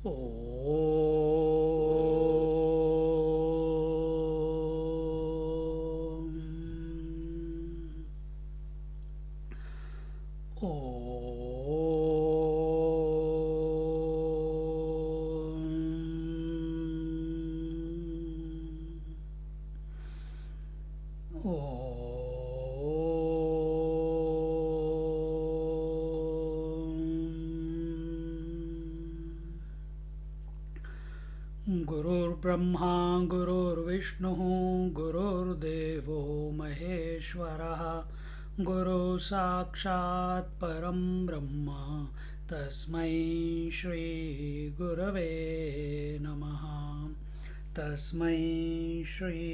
Om. गुरुर्ब्रह्मा गुरुर्विष्णुः गुरुर्देवो महेश्वरः गुरु साक्षात् परं ब्रह्म तस्मै श्री गुरवे नमः तस्मै श्री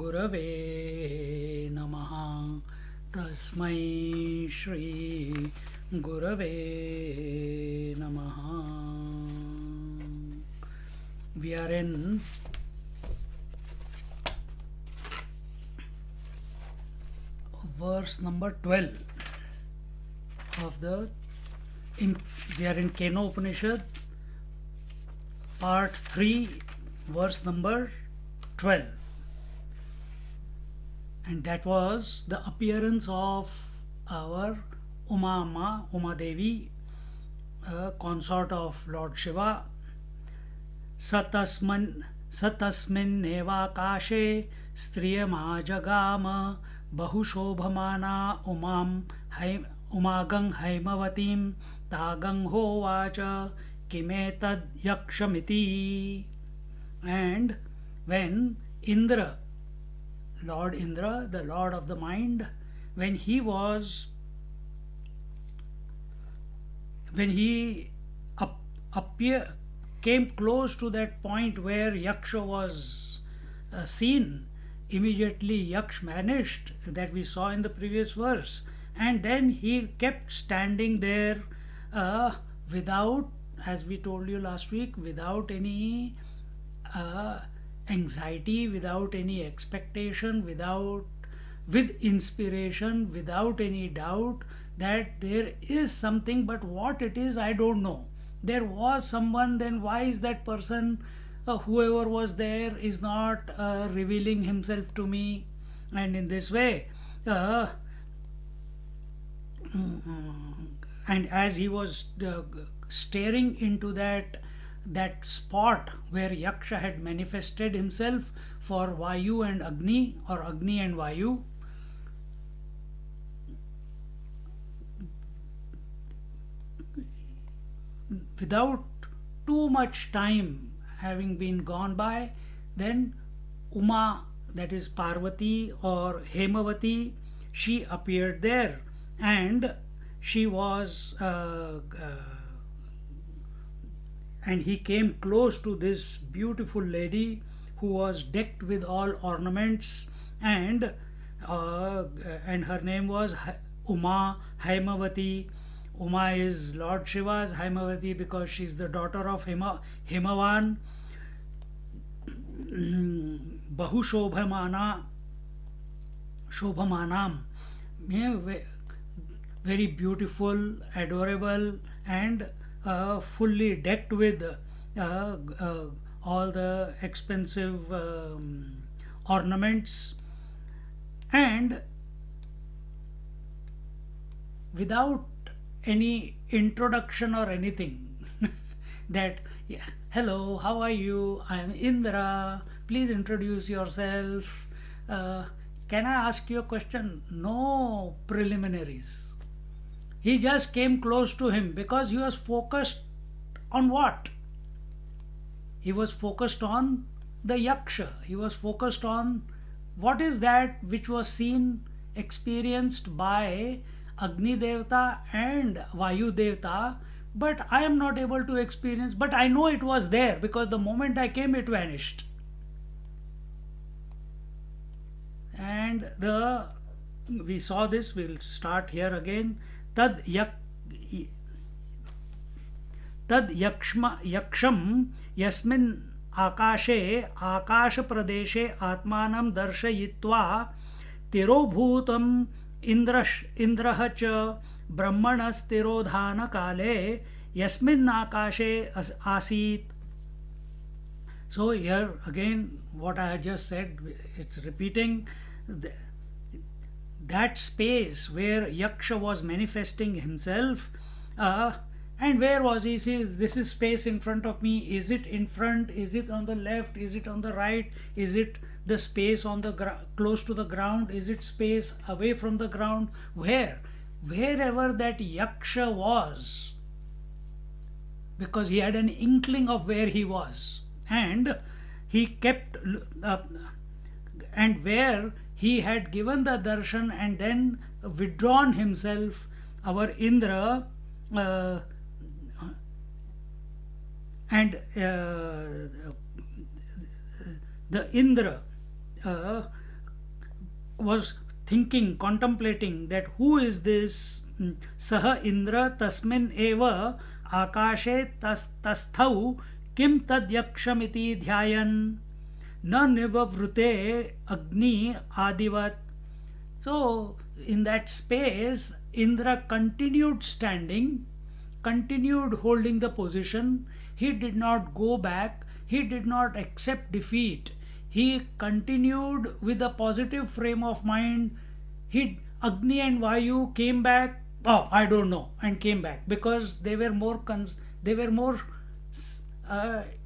गुरवे नमः तस्मै श्री गुरवे नमः. We are in verse number 12 of we are in Kena Upanishad, part 3, verse number 12, and that was the appearance of our Uma Devi, consort of Lord Shiva. सतस्मिन्नेवाकाशे स्त्रियमाजगाम बहुशोभमाना उमागं हैमवतीं तागं होवाच किमेतद्यक्षमिति. And when Indra, Lord Indra, the Lord of the mind, when he came close to that point where Yaksha was seen, immediately Yaksh vanished, that we saw in the previous verse, and then he kept standing there without, as we told you last week, without any anxiety, without any expectation, with inspiration, without any doubt that there is something, but what it is I don't know. There was someone, then why is that person, whoever was there, is not revealing himself to me? And in this way, and as he was staring into that spot where Yaksha had manifested himself for Vayu and Agni, or Agni and Vayu, without too much time having been gone by, then Uma, that is Parvati or Hemavati, she appeared there, and she was and he came close to this beautiful lady who was decked with all ornaments, and her name was Uma Haimavati. Uma is Lord Shiva's Haimavati because she is the daughter of Himavan. Shobhamanam, very beautiful, adorable, and fully decked with all the expensive ornaments, and without any introduction or anything, that, yeah, hello, how are you, I am Indra, please introduce yourself, can I ask you a question? No preliminaries. He just came close to him because he was focused on what? He was focused on the Yaksha. He was focused on what is that which was seen, experienced by Agni Devta and Vayu Devta, but I am not able to experience, but I know it was there because the moment I came, it vanished. And we saw this, we'll start here again. Tad yaksham yasmin akashe आकाश प्रदेशे आत्मानं दर्शयित्वा तिरोभूतम् इंद्रः च ब्रह्मणस्तिरोधान काले yasmin akashe asit. So here again, what I had just said, it's repeating. That space where Yaksha was manifesting himself, uh, and where was he? See, this is space in front of me. Is it in front? Is it on the left? Is it on the right? Is it the space on the close to the ground? Is it space away from the ground? Wherever that Yaksha was, because he had an inkling of where he was, and he kept and where he had given the darshan and then withdrawn himself, our Indra, uh, and the Indra uh, was thinking, contemplating that who is this Saha Indra Tasmin Eva Akashe Tasthau Kim Tadyaksham Dhyayan Na Nivavrute Agni Adivat. So, in that space, Indra continued standing, continued holding the position. He did not go back, he did not accept defeat. He continued with a positive frame of mind. Agni and Vayu came back. Oh, I don't know, and came back because they were more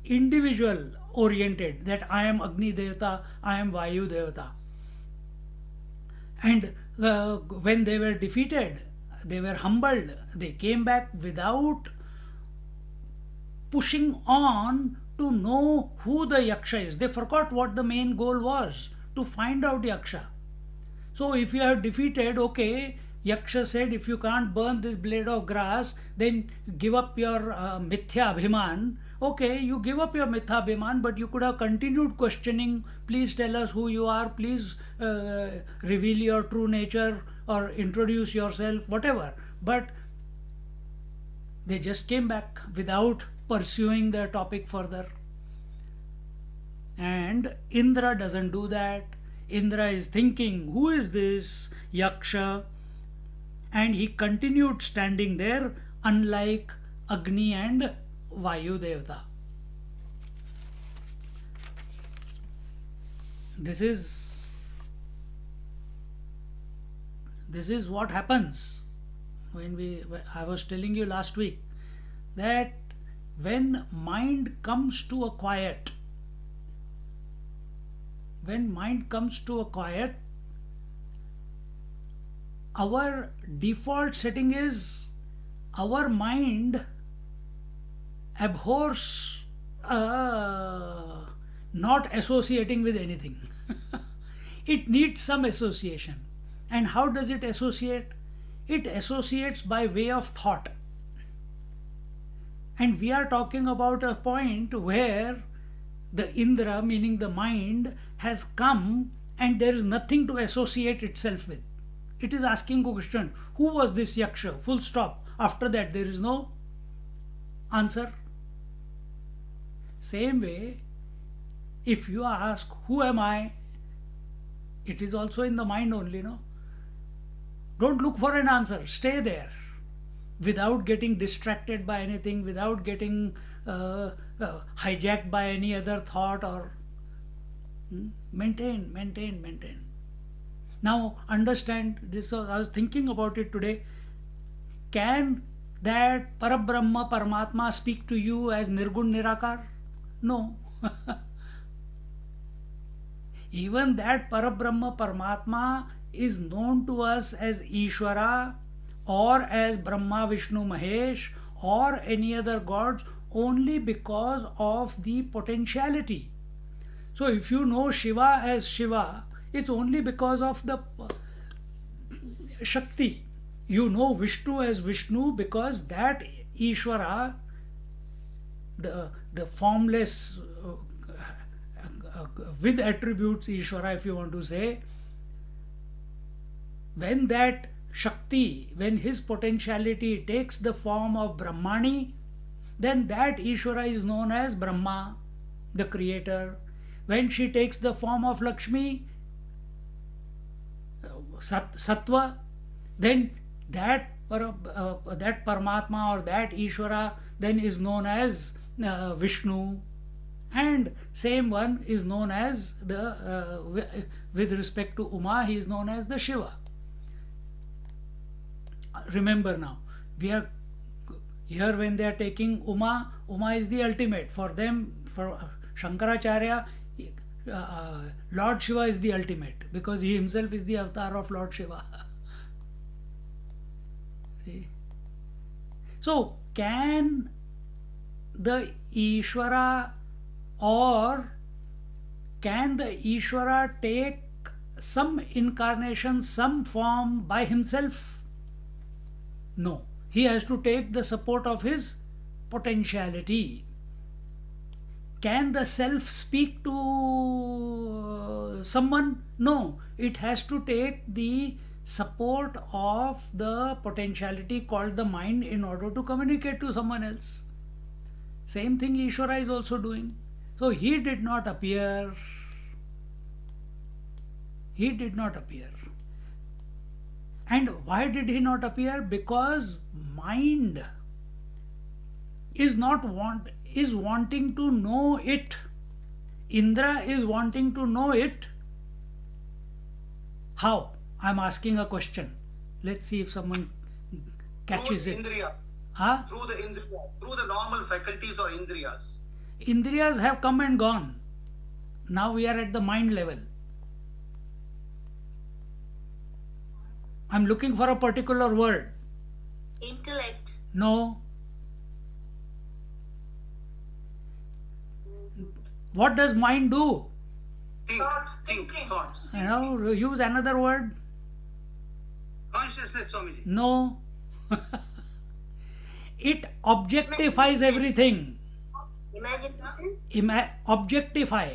individual oriented. That I am Agni Devata, I am Vayu Devata. And when they were defeated, they were humbled. They came back without pushing on to know who the Yaksha is. They forgot what the main goal was, to find out Yaksha. So if you are defeated, okay, Yaksha said, if you can't burn this blade of grass, then give up your mithya abhiman. Okay, you give up your mithya abhiman, but you could have continued questioning. Please tell us who you are. Please reveal your true nature or introduce yourself, whatever. But they just came back without pursuing the topic further. And Indra doesn't do that. Indra is thinking, who is this Yaksha? And he continued standing there, unlike Agni and Vayu Devata. This is what happens when I was telling you last week that when mind comes to a quiet, our default setting is our mind abhors not associating with anything. It needs some association. And how does it associate? It associates by way of thought. And we are talking about a point where the Indra, meaning the mind, has come and there is nothing to associate itself with. It is asking a question, who was this Yaksha? Full stop. After that, there is no answer. Same way, if you ask, who am I? It is also in the mind only, no? Don't look for an answer. Stay there without getting distracted by anything, without getting hijacked by any other thought or maintain. Now understand this. I was thinking about it today. Can that Parabrahma Paramatma speak to you as Nirgun Nirakar? No. Even that Parabrahma Paramatma is known to us as Ishvara or as Brahma Vishnu Mahesh or any other gods only because of the potentiality. So if you know Shiva as Shiva, it's only because of the Shakti. You know Vishnu as Vishnu because that Ishvara, the formless with attributes Ishvara, if you want to say, when that Shakti, when his potentiality takes the form of Brahmani, then that Ishvara is known as Brahma, the creator. When she takes the form of Lakshmi, Sattva, then that that Paramatma or that Ishvara then is known as Vishnu, and same one is known as with respect to Uma, he is known as the Shiva. Remember now, we are here when they are taking Uma. Uma is the ultimate for them. For Shankaracharya, Lord Shiva is the ultimate because he himself is the avatar of Lord Shiva. See? So, can the Ishvara or can the Ishvara take some incarnation, some form by himself? No. He has to take the support of his potentiality. Can the self speak to someone? No. It has to take the support of the potentiality called the mind in order to communicate to someone else. Same thing Ishvara is also doing. So he did not appear. He did not appear. And why did he not appear? Because mind is wanting to know it. Indra is wanting to know it. How? I'm asking a question. Let's see if someone catches it. Huh? Through the Indriya, through the normal faculties or Indriyas. Indriyas have come and gone. Now we are at the mind level. I'm looking for a particular word. Intellect. No. What does mind do? Think, thoughts. Use another word. Consciousness, Swamiji. No. It objectifies everything. Imagination. Objectify.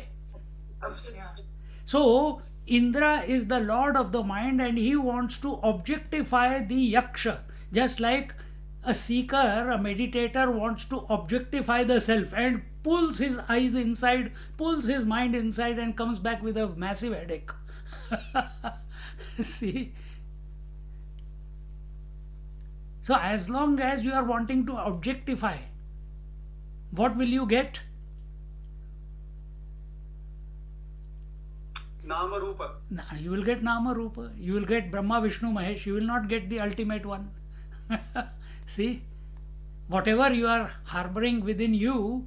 Yeah. So, Indra is the lord of the mind and he wants to objectify the yaksha. Just like a seeker, a meditator wants to objectify the self and pulls his eyes inside, pulls his mind inside and comes back with a massive headache. See? So as long as you are wanting to objectify, what will you get? Nama Rupa. You will get Nama Rupa. You will get Brahma, Vishnu, Mahesh. You will not get the ultimate one. See? Whatever you are harboring within you,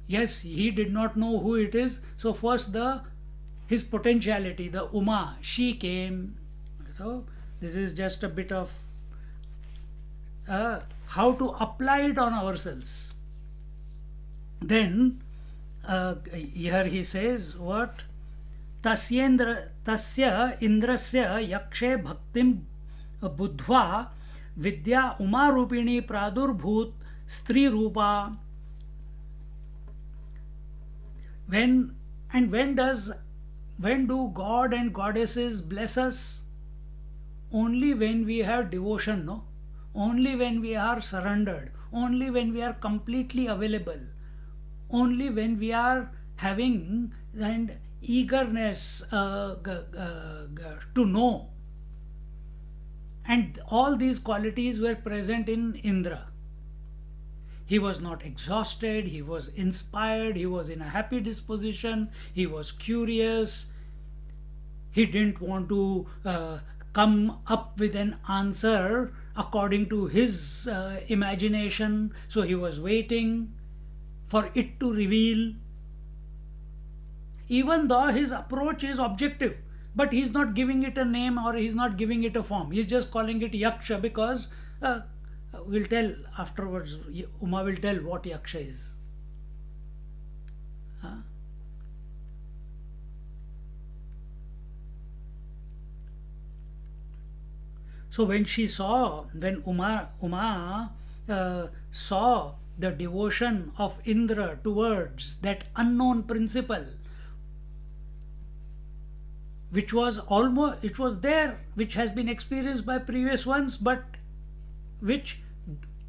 yes, he did not know who it is. So first his potentiality, the Uma, she came. So this is just a bit of how to apply it on ourselves. Then here he says what? Tasya indrasya yakshe bhaktim buddhva vidya umarupini pradurbhut stri rupa. When do God and goddesses bless us? Only when we have devotion, no? Only when we are surrendered, only when we are completely available, only when we are having and eagerness to know. And all these qualities were present in Indra. He was not exhausted, he was inspired, he was in a happy disposition, he was curious, he didn't want to come up with an answer according to his imagination, so he was waiting for it to reveal. Even though his approach is objective, but he's not giving it a name or he's not giving it a form. He's just calling it Yaksha because we'll tell afterwards, Uma will tell what Yaksha is. So when Uma saw the devotion of Indra towards that unknown principle, which was there, which has been experienced by previous ones, but which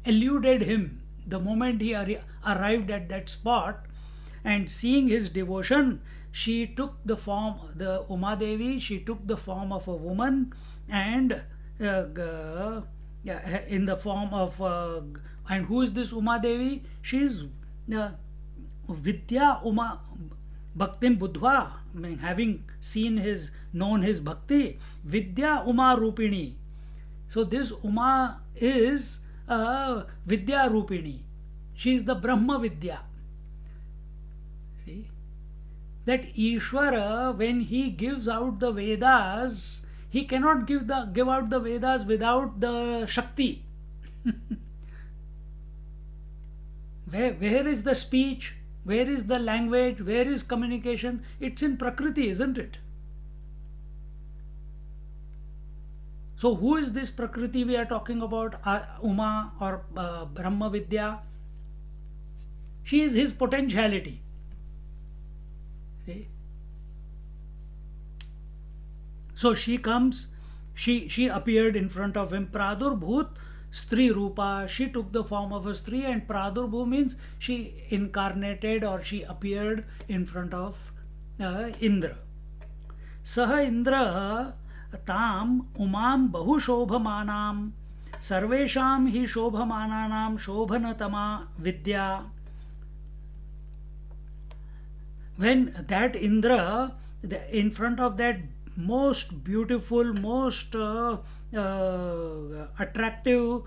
eluded him the moment he arrived at that spot, and seeing his devotion, she took the form, Uma Devi, she took the form of a woman and in the form of and who is this Uma Devi? She is Vidya Uma Bhaktim Buddhva, having known his bhakti, Vidya Uma Rupini. So this Uma is Vidya Rupini. She is the Brahma Vidya. See? That Ishvara, when he gives out the Vedas, he cannot give out the Vedas without the Shakti. Where is the speech? Where is the language? Where is communication? It's in Prakriti, isn't it? So who is this Prakriti we are talking about? Uma or Brahma Vidya? She is his potentiality. See? So she comes, she appeared in front of him. Pradurbhut Stri Rupa, she took the form of a Stri, and Pradurbhu means she incarnated or she appeared in front of Indra. Saha Indra tam umam bahu shobhamanam sarvesham hi shobhamananam shobhanatama vidya. When that Indra, in front of that most beautiful, most attractive,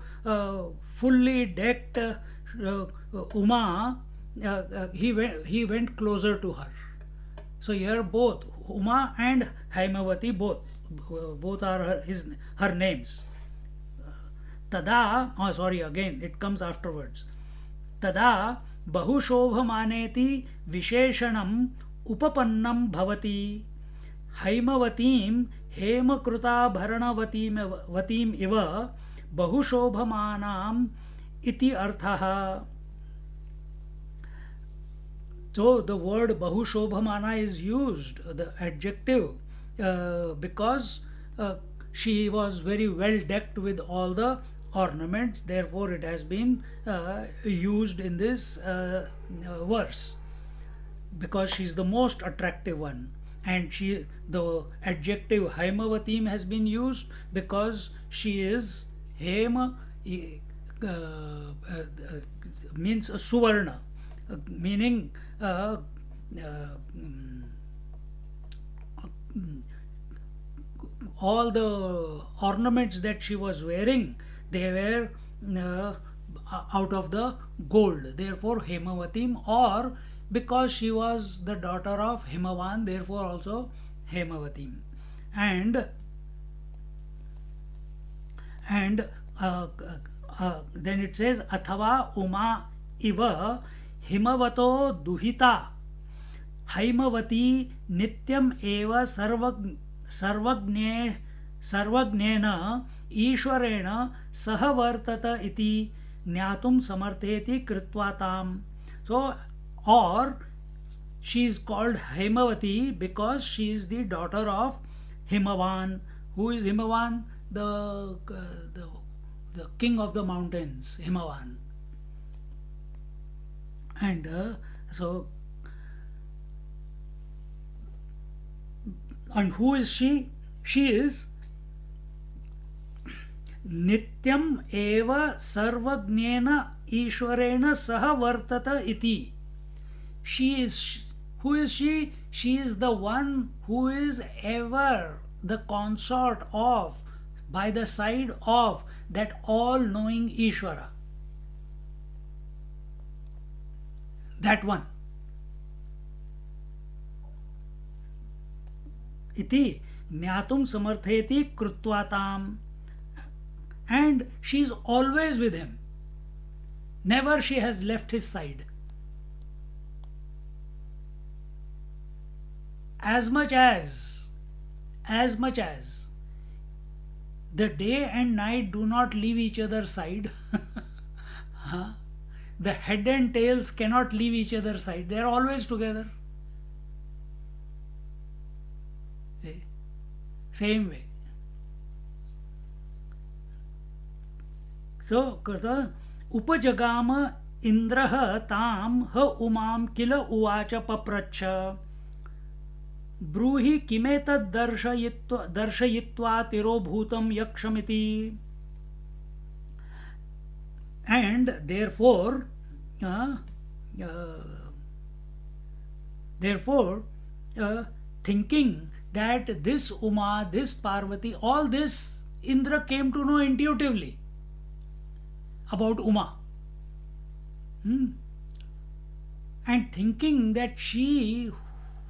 fully decked Uma, he went closer to her. So here both Uma and Haimavati, both are her names. Tada, again it comes afterwards. Tada बहुशोभमानेति विशेषणम उपपन्नम भवति हैमवतीम हेमकृताभरणवतीम इव बहुशोभमानाम इति अर्थः. So the word Bahushobhamana is used, the adjective, because she was very well decked with all the ornaments, therefore it has been used in this verse, because she is the most attractive one. And the adjective Haimavatim has been used because she is Hema, means Suvarna, meaning all the ornaments that she was wearing, they were out of the gold, therefore Hemavatim, or because she was the daughter of Himavan, therefore also Hemavatim. And then it says Athava Uma Iva Himavato Duhita Haimavati Nityam Eva Sarvagnena Ishwarena Sahavartata iti Nyatum Samartheti Kritvatam. So, or she is called Haimavati because she is the daughter of Himavan. Who is Himavan? The king of the mountains, Himavan. And and who is she? She is Nityam eva sarvagnena ishwarena saha vartata iti. Who is she? She is the one who is ever the consort of, by the side of, that all-knowing Ishvara. That one. Iti Jnatum samartheti krutvatam. And she is always with him. Never she has left his side. As much as the day and night do not leave each other's side, the head and tails cannot leave each other's side. They are always together. Same way. So, Upajagama Indraha tam ha umam kila uvacha papracha ब्रूहि किमेतद् दर्शयित्वा तिरोभूतं यक्षमिति. and uh, uh, therefore thinking that this Uma, this Parvati, all this Indra came to know intuitively about Uma. And thinking that she,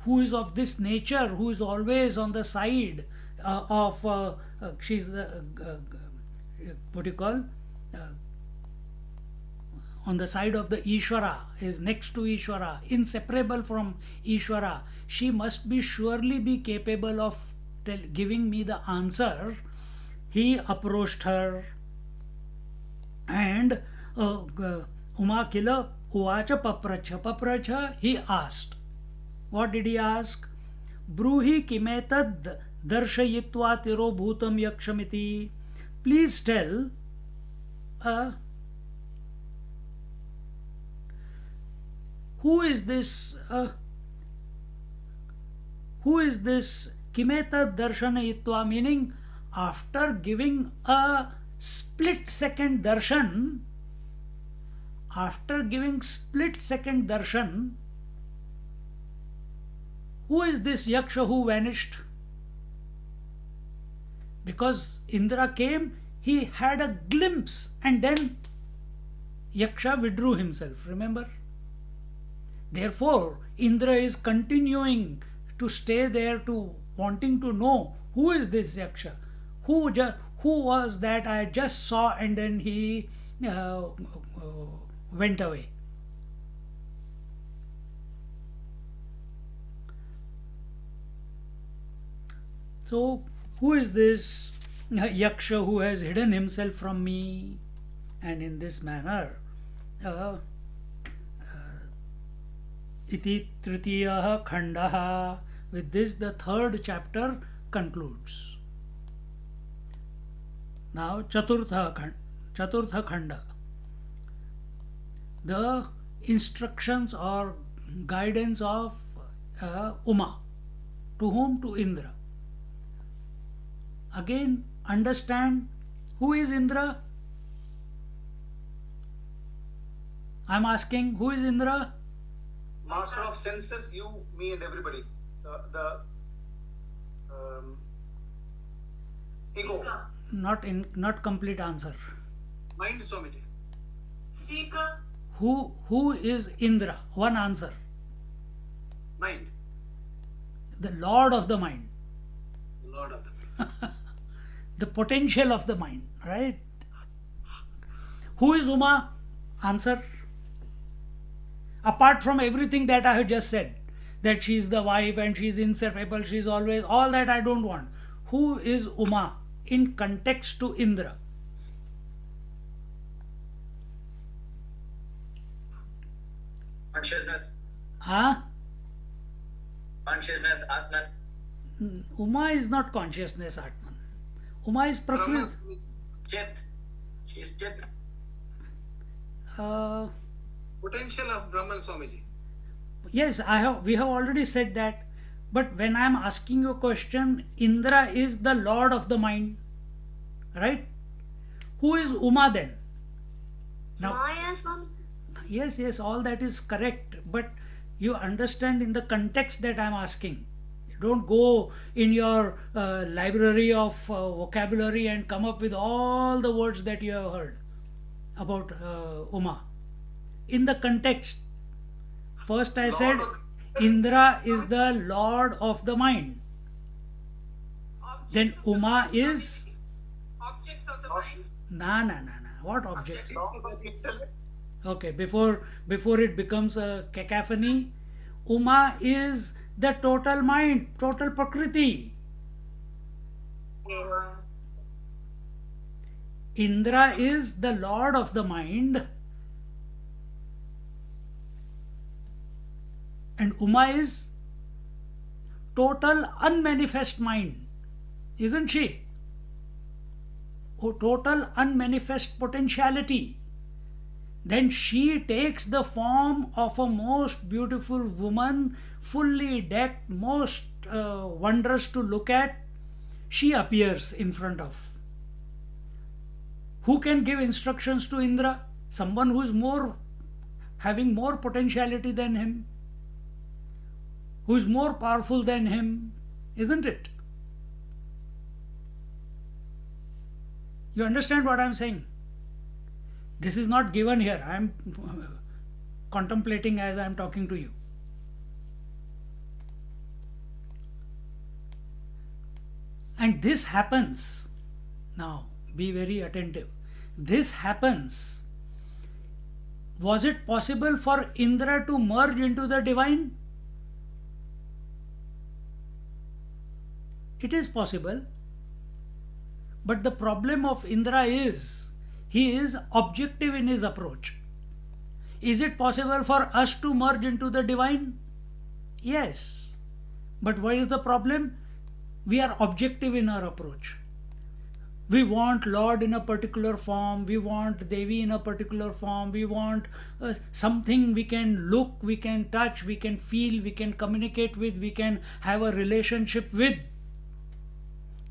who is of this nature, who is always on the side of, she's the, what do you call, on the side of the Ishvara, is next to Ishvara, inseparable from Ishvara, she must be surely be capable of giving me the answer. He approached her and Uma Kila Uvacha Papracha. Papracha, he asked. What did he ask? Bruhi kimetad darshayitva tiro bhutam yakshamiti. Please tell who is this Kimeta Darshanayitva, meaning after giving a split second darshan, who is this Yaksha who vanished? Because Indra came, he had a glimpse and then Yaksha withdrew himself, remember? Therefore, Indra is continuing to stay there, to wanting to know who is this Yaksha, who was that I just saw and then he went away. So, who is this Yaksha who has hidden himself from me? And in this manner, iti tritiyaha khandaha. With this, the third chapter concludes. Now, Chaturtha Khanda. The instructions or guidance of Uma. To whom? To Indra. Again, understand who is Indra? I am asking, who is Indra? Master of senses, you, me, and everybody. The ego. Not complete answer. Mind, Swamiji. Seeker. Who is Indra? One answer. Mind. The Lord of the mind. Lord of the mind. The potential of the mind, right? Who is Uma? Answer. Apart from everything that I have just said, that she is the wife and she is inseparable, she is always, all that I don't want. Who is Uma in context to Indra? Consciousness. Consciousness, Atman. Uma is not consciousness, Atman. Uma is Prakriti. Chit. She is Chit. Potential of Brahman, Swamiji. Yes, we have already said that. But when I am asking you a question, Indra is the Lord of the mind. Right? Who is Uma then? Now, Maya, Swami. yes, all that is correct. But you understand in the context that I am asking. Don't go in your library of vocabulary and come up with all the words that you have heard about Uma. In the context, first I said Indra is the Lord of the mind. Then Uma is Objects of the mind. na. What object? Lord of the intellect. Okay, before it becomes a cacophony, Uma is the total mind, total Prakriti. Indra is the Lord of the mind, and Uma is total unmanifest mind, isn't she? Oh, total unmanifest potentiality. Then she takes the form of a most beautiful woman, fully decked, most wondrous to look at. She appears in front of. Who can give instructions to Indra? someone who is having more potentiality than him, who is more powerful than him, isn't it? You understand what I'm saying? This is not given here. I'm contemplating as I'm talking to you. And this happens. Now, be very attentive. This happens. Was it possible for Indra to merge into the divine? It is possible. But the problem of Indra is, he is objective in his approach. Is it possible for us to merge into the divine? Yes. But what is the problem? We are objective in our approach. We want Lord in a particular form, we want Devi in a particular form, we want something we can look, we can touch, we can feel, we can communicate with, we can have a relationship with.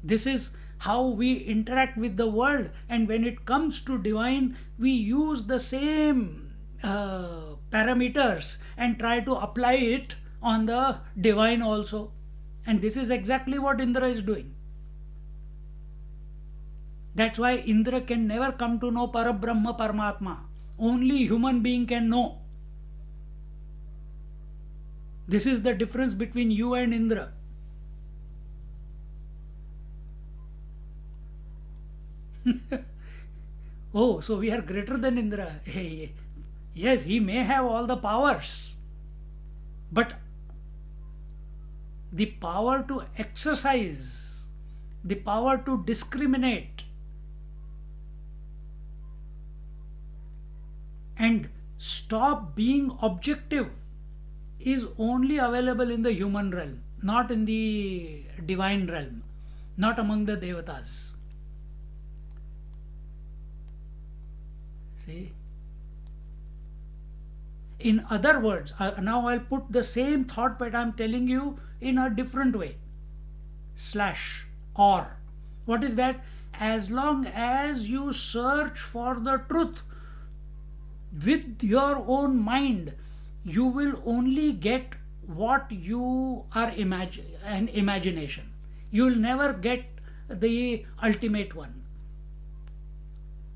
This is how we interact with the world, and when it comes to divine, we use the same parameters and try to apply it on the divine also. And this is exactly what Indra is doing. That's why Indra can never come to know Parabrahma Paramatma. Only human being can know. This is the difference between you and Indra. Oh, so we are greater than Indra. Hey, yes, he may have all the powers, but the power to exercise, the power to discriminate and stop being objective is only available in the human realm, not in the divine realm, not among the devatas. See? In other words, now I'll put the same thought that I'm telling you in a different way. Or. What is that? As long as you search for the truth with your own mind, you will only get what you are an imagination. You will never get the ultimate one.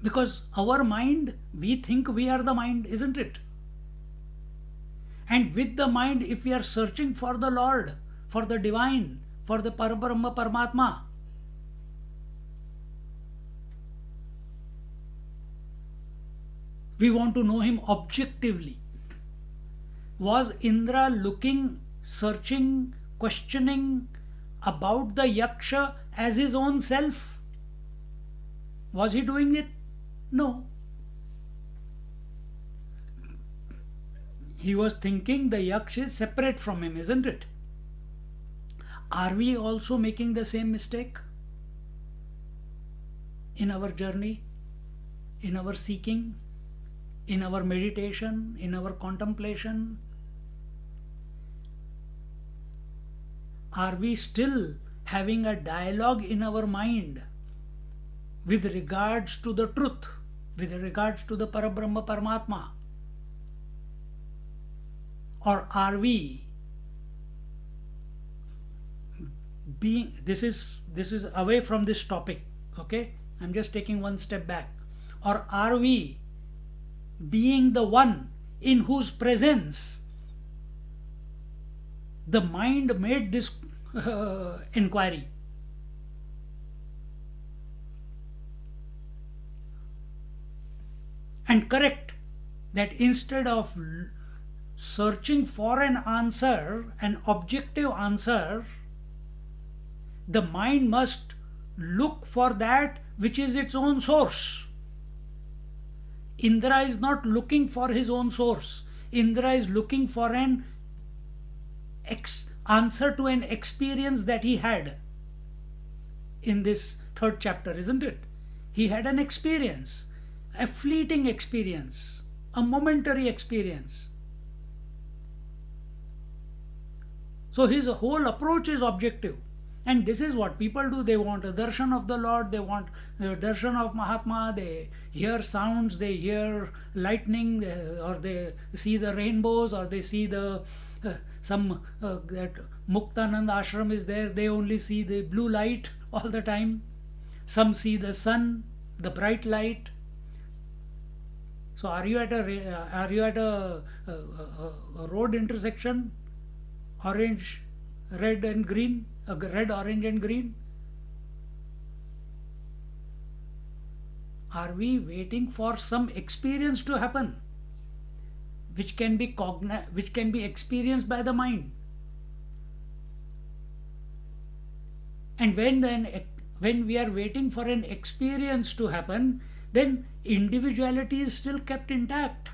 Because our mind, we think we are the mind, isn't it? And with the mind, if we are searching for the Lord, for the divine, for the Parabrahma Paramatma, we want to know him objectively. Was Indra looking, searching, questioning about the Yaksha as his own self? Was he doing it? No. He was thinking the Yaksh is separate from him, isn't it? Are we also making the same mistake in our journey, in our seeking, in our meditation, in our contemplation? Are we still having a dialogue in our mind with regards to the truth, with regards to the Parabrahma Paramatma? Or are we being, this is away from this topic, okay? I'm just taking one step back. Or are we being the one in whose presence the mind made this inquiry? And correct that instead of searching for an answer, an objective answer, the mind must look for that which is its own source. Indra is not looking for his own source. Indra is looking for an answer to an experience that he had in this third chapter, isn't it? He had an experience, a fleeting experience, a momentary experience. So his whole approach is objective. And this is what people do. They want a darshan of the Lord, they want a darshan of Mahatma, they hear sounds, they hear lightning, or they see the rainbows, or they see the that Muktanand ashram is there, they only see the blue light all the time. Some see the sun, the bright light. So are you at a road intersection, orange, red and green, red, orange and green? Are we waiting for some experience to happen, which can be experienced by the mind? And when we are waiting for an experience to happen, then individuality is still kept intact.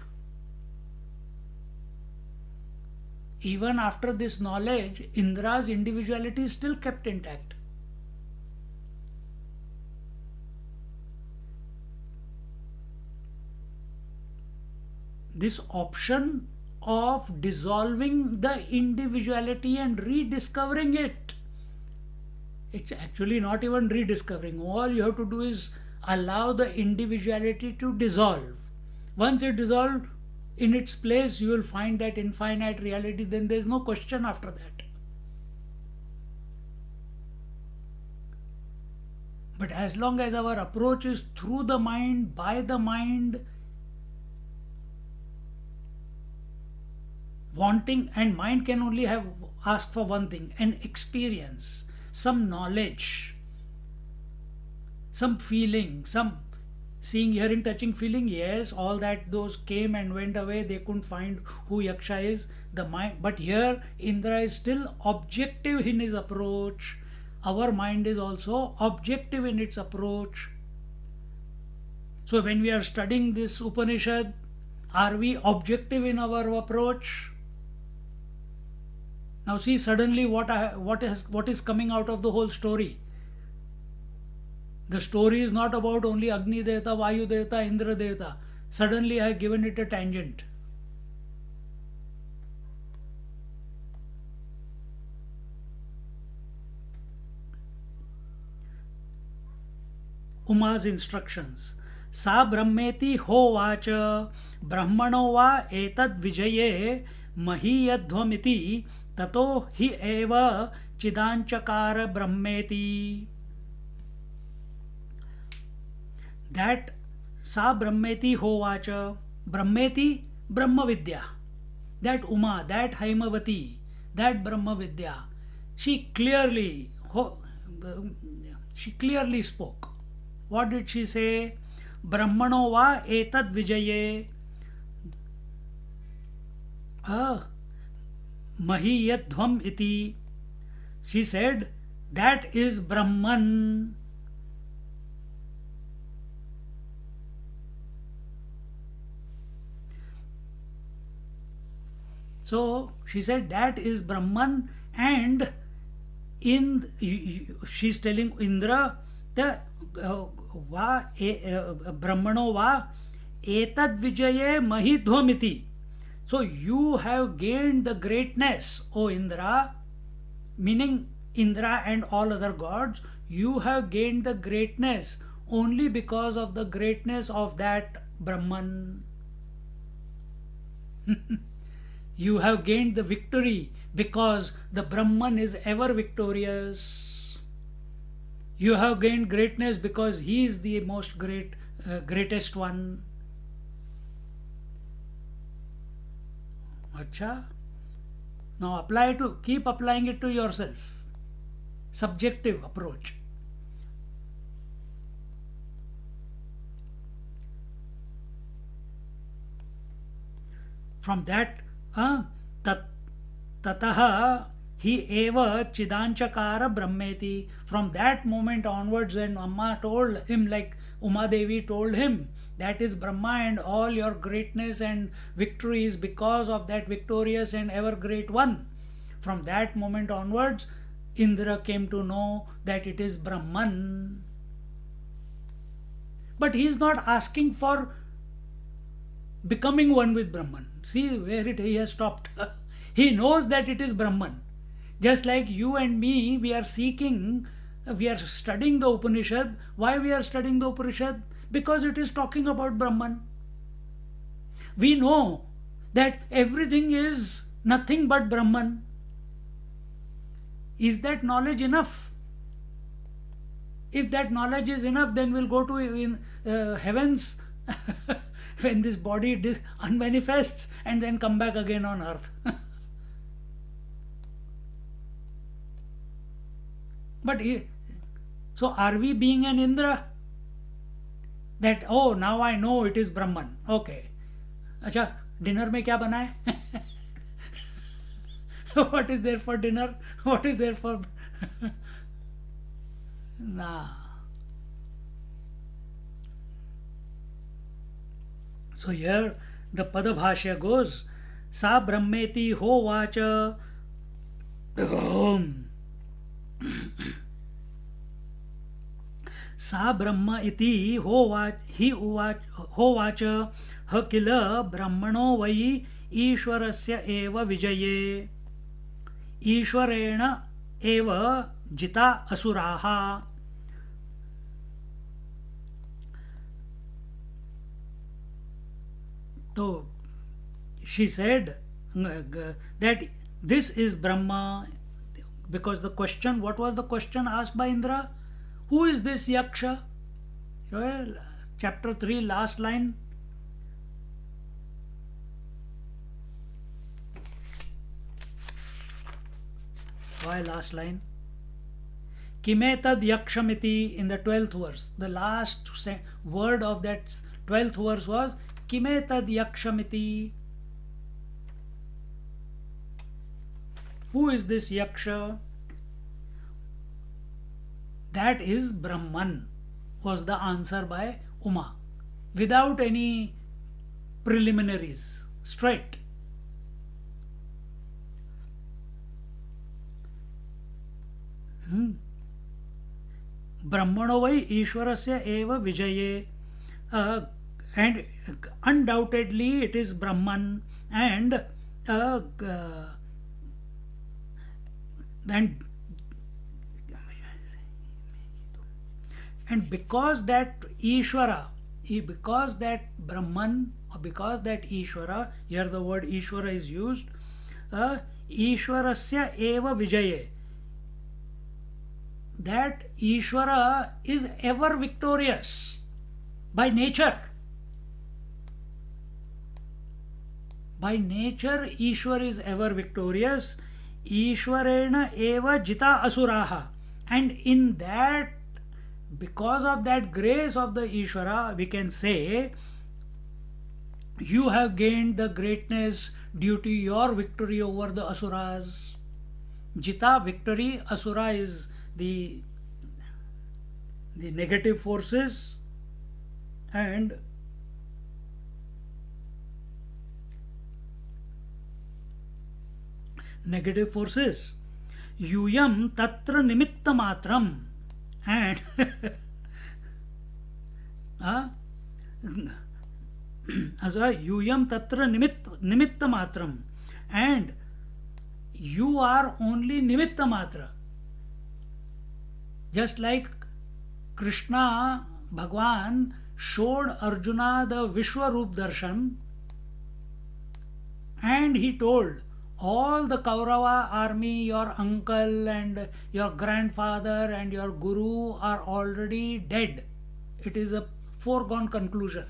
Even after this knowledge, Indra's individuality is still kept intact. This option of dissolving the individuality and rediscovering it, it's actually not even rediscovering. All you have to do is allow the individuality to dissolve. Once it dissolves in its place, you will find that infinite reality. Then there is no question after that. But as long as our approach is through the mind, by the mind, wanting, and mind can only ask for one thing: an experience, some knowledge, some feeling, some seeing, hearing, touching, feeling. Yes, all that, those came and went away. They couldn't find who Yaksha is. The mind, but here Indra is still objective in his approach. Our mind is also objective in its approach. So when we are studying this Upanishad, are we objective in our approach? Now see, suddenly what is coming out of the whole story. The story is not about only Agni Devata, Vayu Devata, Indra Devata. Suddenly I have given it a tangent. Uma's instructions. Sa brahmeti hovacha brahmano va etad vijaye mahiyadhvamiti tato hi eva chidanchakara brahmeti. That Sa brahmeti hovacha, brahmeti, Brahma Vidya. That Uma, that Haimavati, that Brahma Vidya, she clearly spoke. What did she say? Brahmano va etad vijaye mahiyadhvam iti. She said, that is Brahman. So she said that is Brahman, and she's telling Indra the Brahmano va etad vijaye mahidhvamiti. So you have gained the greatness, O Indra, meaning Indra and all other gods. You have gained the greatness only because of the greatness of that Brahman. You have gained the victory because the Brahman is ever victorious. You have gained greatness because he is the most greatest one. Acha. Now keep applying it to yourself. Subjective approach. From that, tataha hi eva chidanchakara brahmeti. From that moment onwards, when Amma told him, like Uma Devi told him, that is Brahma, and all your greatness and victory is because of that victorious and ever great one. From that moment onwards, Indra came to know that it is Brahman. But he is not asking for becoming one with Brahman. See where he has stopped. He knows that it is Brahman. Just like you and me, we are seeking, we are studying the Upanishad. Why we are studying the Upanishad? Because it is talking about Brahman. We know that everything is nothing but Brahman. Is that knowledge enough? If that knowledge is enough, then we'll go to heavens when this body unmanifests and then come back again on earth. But so are we being an Indra? That, oh, now I know it is Brahman. Okay. अच्छा, dinner में क्या बना है? What is there for dinner? What is there for... Nah. So here the Padabhashya goes, Sa Brahmeti Hovacha Sa Brahma iti hovacha ha kila brahmano vai ईश्वरस्य एव विजये ईश्वरेण एव जिता असुराः. So she said that this is Brahma, because the question, what was the question asked by Indra? Who is this Yaksha? Chapter 3, last line. Why last line? Kimetad Yakshamiti in the 12th verse. The last word of that 12th verse was Kimetad Yakshamiti. Who is this Yaksha? That is Brahman, was the answer by Uma, without any preliminaries, straight. Brahmano vai Ishwarasya eva vijaye, and undoubtedly it is Brahman, and because that Ishvara, because that Brahman, or because that Ishvara, here the word Ishvara is used, Ishwarasya eva vijaye, that Ishvara is ever victorious by nature. By nature, Ishvara is ever victorious. Ishvarena eva jita asuraha. And in that, because of that grace of the Ishvara, we can say, you have gained the greatness due to your victory over the asuras. Jita, victory, asura is the negative forces, and negative forces. Yuyam tatra nimitta matram, and Yuyam tatra nimitta matram, and you are only nimitta matra. Just like Krishna Bhagwan showed Arjuna the Vishwarup Darshan, and he told all the Kaurava army, your uncle and your grandfather and your guru are already dead. It is a foregone conclusion.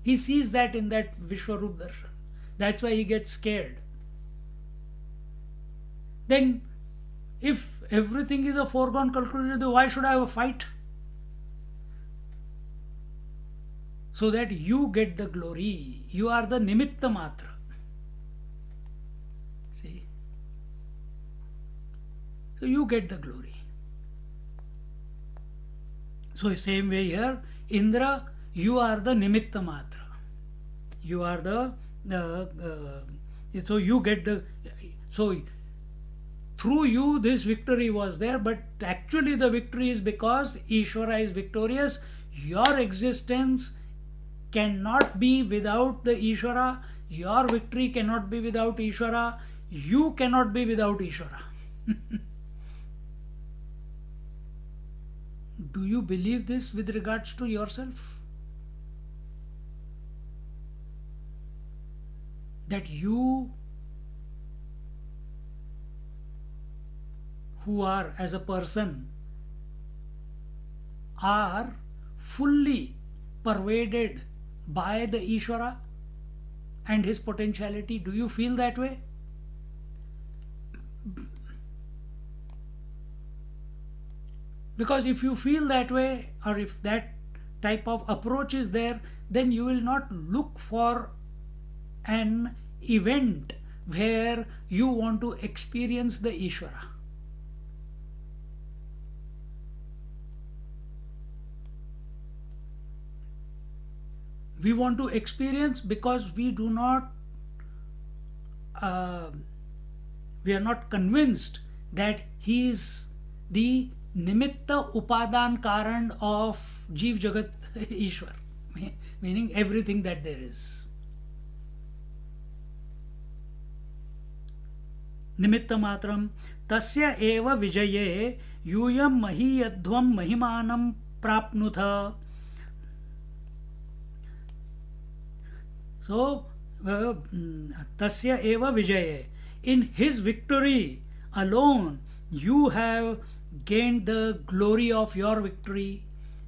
He sees that in that Vishwarup Darshan. That's why he gets scared. Then, if everything is a foregone conclusion, then why should I have a fight? So that you get the glory. You are the nimitta matra. See? So you get the glory. So same way here, Indra, you are the nimitta matra. You are so you get the, so through you this victory was there, but actually the victory is because Ishvara is victorious. Your existence cannot be without the Ishvara. Your victory cannot be without Ishvara. You cannot be without Ishvara. Do you believe this with regards to yourself? That you, who are as a person, are fully pervaded by the Ishvara and his potentiality? Do you feel that way? Because if you feel that way, or if that type of approach is there, then you will not look for an event where you want to experience the Ishvara. We want to experience because we do not, we are not convinced that he is the nimitta upadan karan of Jeev Jagat Ishwar, meaning everything that there is. Nimitta matram tasya eva vijaye yuyam mahiyadhvam mahimanam prapnutha. So, tasya eva vijaye, in his victory alone you have gained the glory of your victory.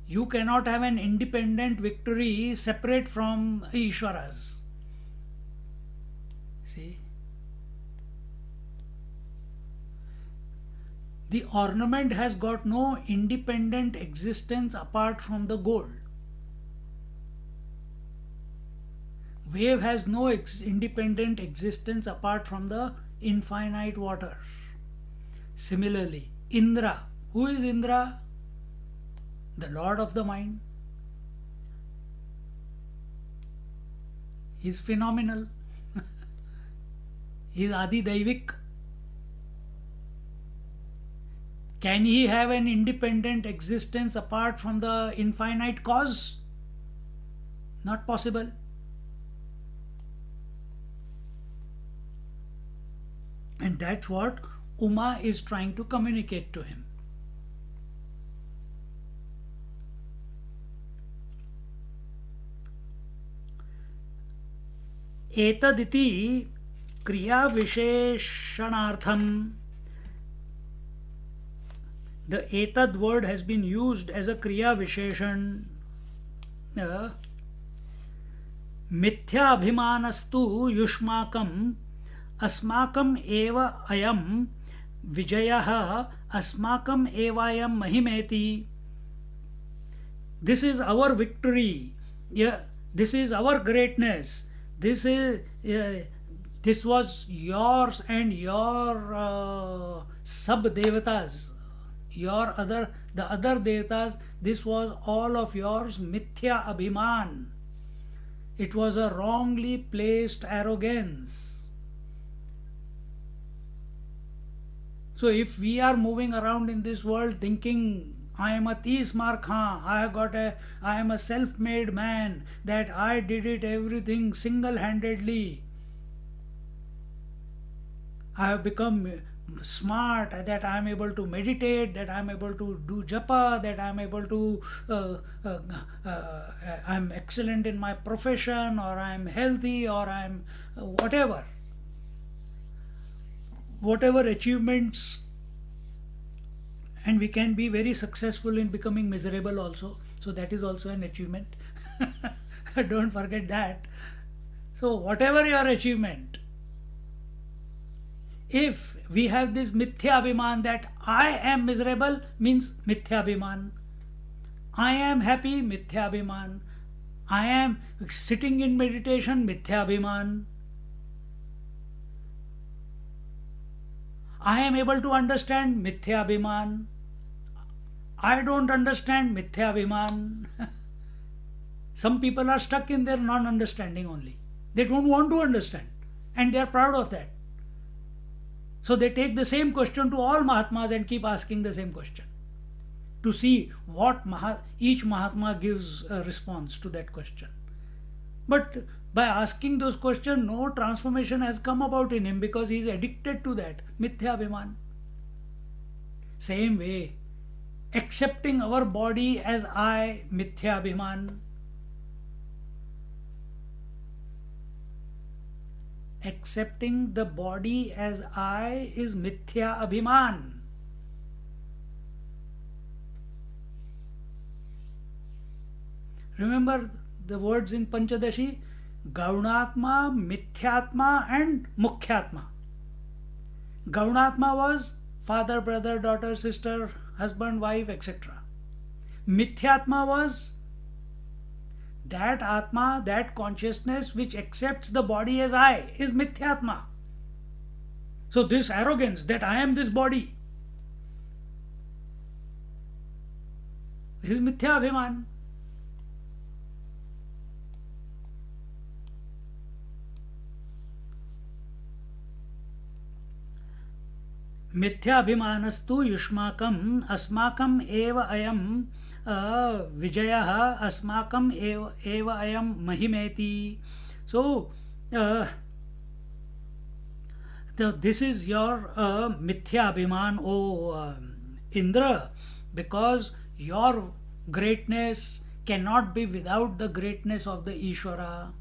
You cannot have an independent victory separate from Ishvara's. See? The ornament has got no independent existence apart from the gold. Wave has no independent existence apart from the infinite water. Similarly, Indra. Who is Indra? The Lord of the mind. He is phenomenal. He is Adi Daivik. Can he have an independent existence apart from the infinite cause? Not possible. And that's what Uma is trying to communicate to him. Etaditi kriya visheshanartham. The etad word has been used as a kriya visheshan. Mithya abhimanastu yushmakam अस्माकम एव अयम विजयः अस्माकम एवायम महिमेति. This is our victory. Yeah, this is our greatness. This was yours and your sub devatas, the other devatas. This was all of yours. Mithya abhiman. It was a wrongly placed arrogance. So if we are moving around in this world thinking, I am a Tismar Khan, I am a self-made man, that I did it everything single-handedly, I have become smart, that I am able to meditate, that I am able to do japa, that I am able to, I am excellent in my profession, or I am healthy, or I am whatever achievements, and we can be very successful in becoming miserable also. So that is also an achievement. Don't forget that. So whatever your achievement, if we have this mithya abhiman that I am miserable, means mithya abhiman. I am happy, mithya abhiman. I am sitting in meditation, mithya abhiman. I am able to understand, mithya abhiman. I don't understand, mithya abhiman. Some people are stuck in their non-understanding only. They don't want to understand, and they are proud of that. So they take the same question to all Mahatmas and keep asking the same question to see what each Mahatma gives a response to that question. But by asking those questions, no transformation has come about in him because he is addicted to that, mithya abhiman. Same way, accepting our body as I, mithya abhiman. Accepting the body as I is mithya abhiman. Remember the words in Panchadashi? Gaunatma, Mithyatma and Mukhyatma. Gaunatma was father, brother, daughter, sister, husband, wife, etc. Mithyatma was that Atma, that consciousness which accepts the body as I, is Mithyatma. So this arrogance that I am this body, this is Mithya Abhiman. मिथ्याभिमानस्तु युष्माकम् अस्माकम् एव अयं विजयः अस्माकम् एव अयं महिमेति. So this is your mithya abhiman, O Indra, because your greatness cannot be without the greatness of the Ishvara.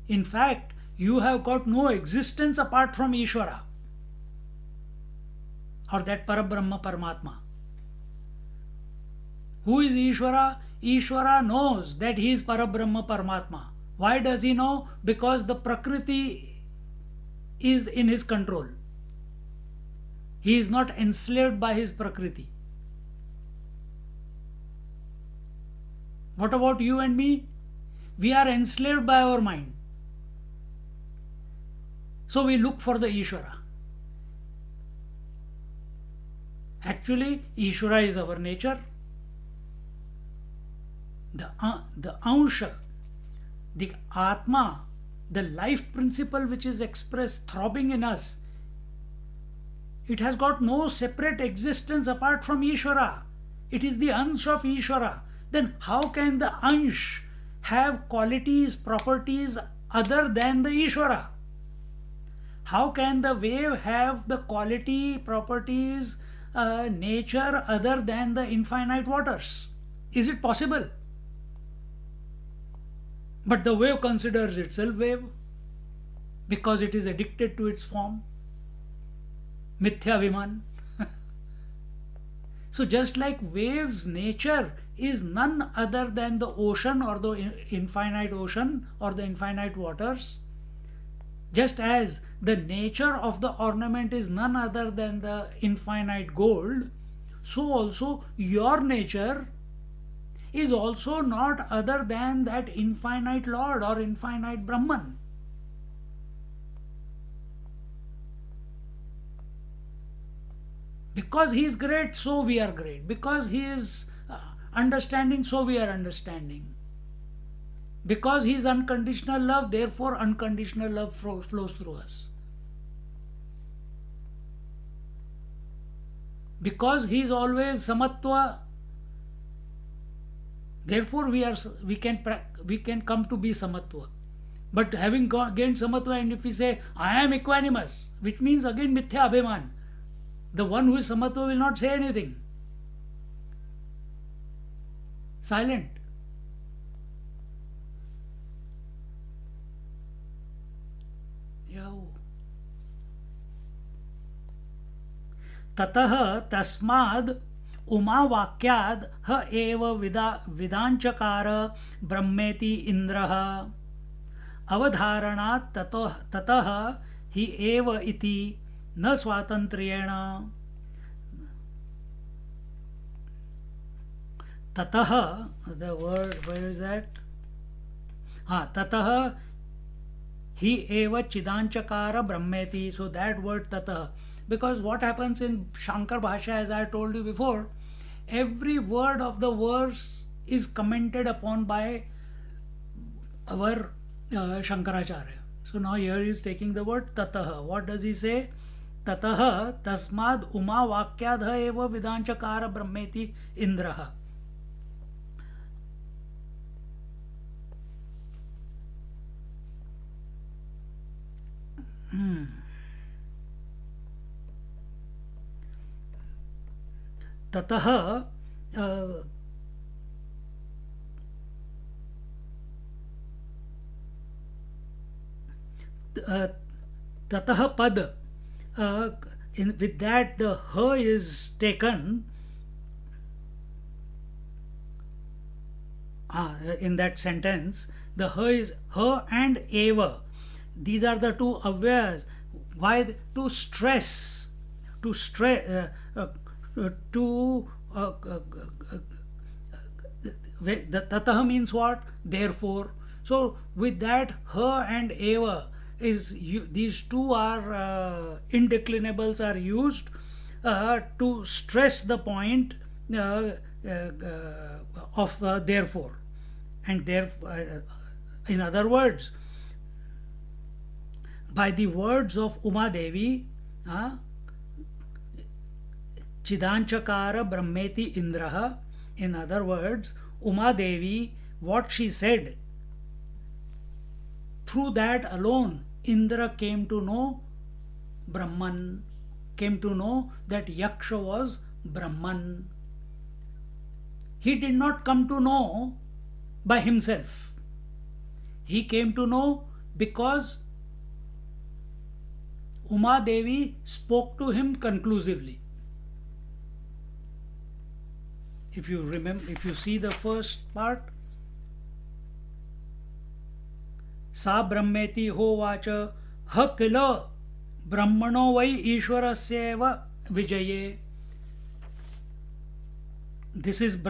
In fact, you have got no existence apart from Ishvara, or that Parabrahma Paramatma. Who is Ishvara? Ishvara knows that he is Parabrahma Paramatma. Why does he know? Because the Prakriti is in his control. He is not enslaved by his Prakriti. What about you and me? We are enslaved by our mind. So we look for the Ishvara. Actually, Ishvara is our nature. The Ansha, the Atma, the life principle which is expressed throbbing in us, it has got no separate existence apart from Ishvara. It is the Ansh of Ishvara. Then how can the Ansh have qualities, properties other than the Ishvara? How can the wave have the quality, properties, nature other than the infinite waters? Is it possible? But the wave considers itself wave because it is addicted to its form. Mithya Abhiman. So just like waves' nature is none other than the ocean or the infinite ocean or the infinite waters, just as the nature of the ornament is none other than the infinite gold, so also your nature is also not other than that infinite Lord or infinite Brahman. Because he is great, so we are great. Because he is understanding, so we are understanding. Because he is unconditional love, therefore unconditional love flows through us. Because he is always samatva, therefore we can come to be samatva. But having gained samatva, and if we say I am equanimous, which means again mithya abhiman, the one who is samatva will not say anything. Silent. ततः तस्माद् उमावाक्याद् ह एव विदांचकार ब्रह्मेति इन्द्रः अवधारणात् ततः हि एव इति न स्वातंत्र्येण. ततः, the word, where is that? ततः हि एव चिदांचकार ब्रह्मेति. So that word tatah, because what happens in Shankar Bhashya, as I told you before, every word of the verse is commented upon by our Shankaracharya. So now here he is taking the word tatah. What does he say? Tatah tasmad uma vakyadha eva vidanchakara brahmeti indraha. ततः ततः पद, with that the ha is taken in that sentence. The ha is ha and eva. These are the two avyas. Why? To stress, to stress, to the tatah means what? Therefore. So with that ha and eva is these two are indeclinables are used to stress the point of therefore, and therefore, in other words, by the words of Uma Devi, Chidanchakara Brahmeti Indraha. In other words, Uma Devi, what she said, through that alone, Indra came to know Brahman, came to know that Yaksha was Brahman. He did not come to know by himself. He came to know because Uma Devi spoke to him conclusively. If you remember, if you see the first part, सा ब्रह्मेति होवाच ह किल ब्रह्मणो वै ईश्वरस्यैव विजये. This is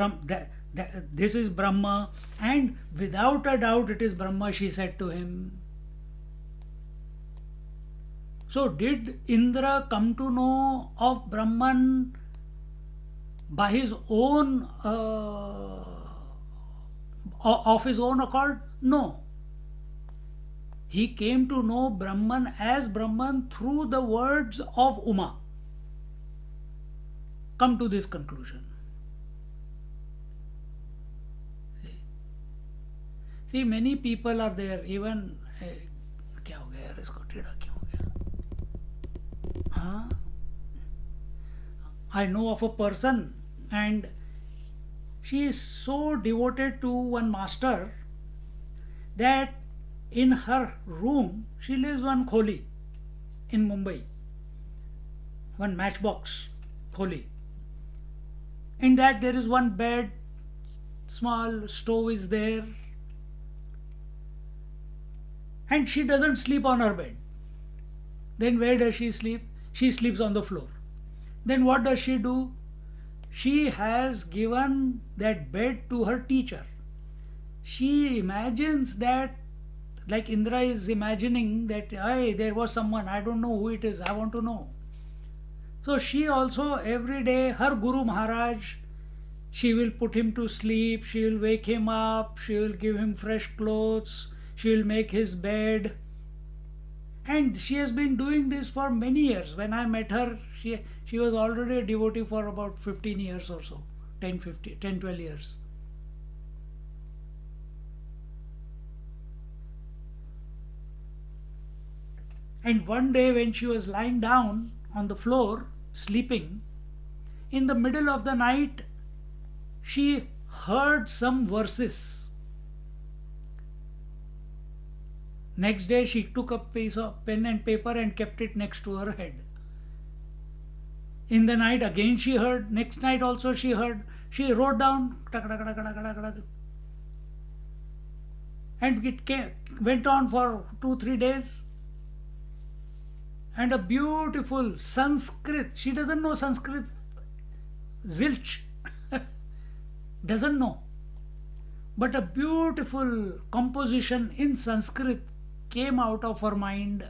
this is Brahma, and without a doubt it is Brahma, she said to him. So did Indra come to know of Brahman by his own of his own accord? No. He came to know Brahman as Brahman through the words of Uma. Come to this conclusion. See, many people are there, even क्या हो गया यार, इसको टेढ़ा क्यों हो गया? हाँ, I know of a person, and she is so devoted to one master that in her room she lives one kholi in Mumbai, one matchbox kholi. In that there is one bed, small stove is there, and she doesn't sleep on her bed. Then where does she sleep? She sleeps on the floor. Then what does she do? She has given that bed to her teacher. She imagines that, like Indra is imagining that, hey, there was someone, I don't know who it is, I want to know. So she also every day, her Guru Maharaj, she will put him to sleep, she will wake him up, she will give him fresh clothes, she will make his bed. And she has been doing this for many years. When I met her, she was already a devotee for about 15 years or so, 10, 12 years. And one day when she was lying down on the floor, sleeping, in the middle of the night, she heard some verses. Next day she took a piece of pen and paper and kept it next to her head. In the night again she heard, next night also she heard, she wrote down, and it went on for 2-3 days. And a beautiful Sanskrit, she doesn't know Sanskrit, zilch, doesn't know, but a beautiful composition in Sanskrit came out of her mind,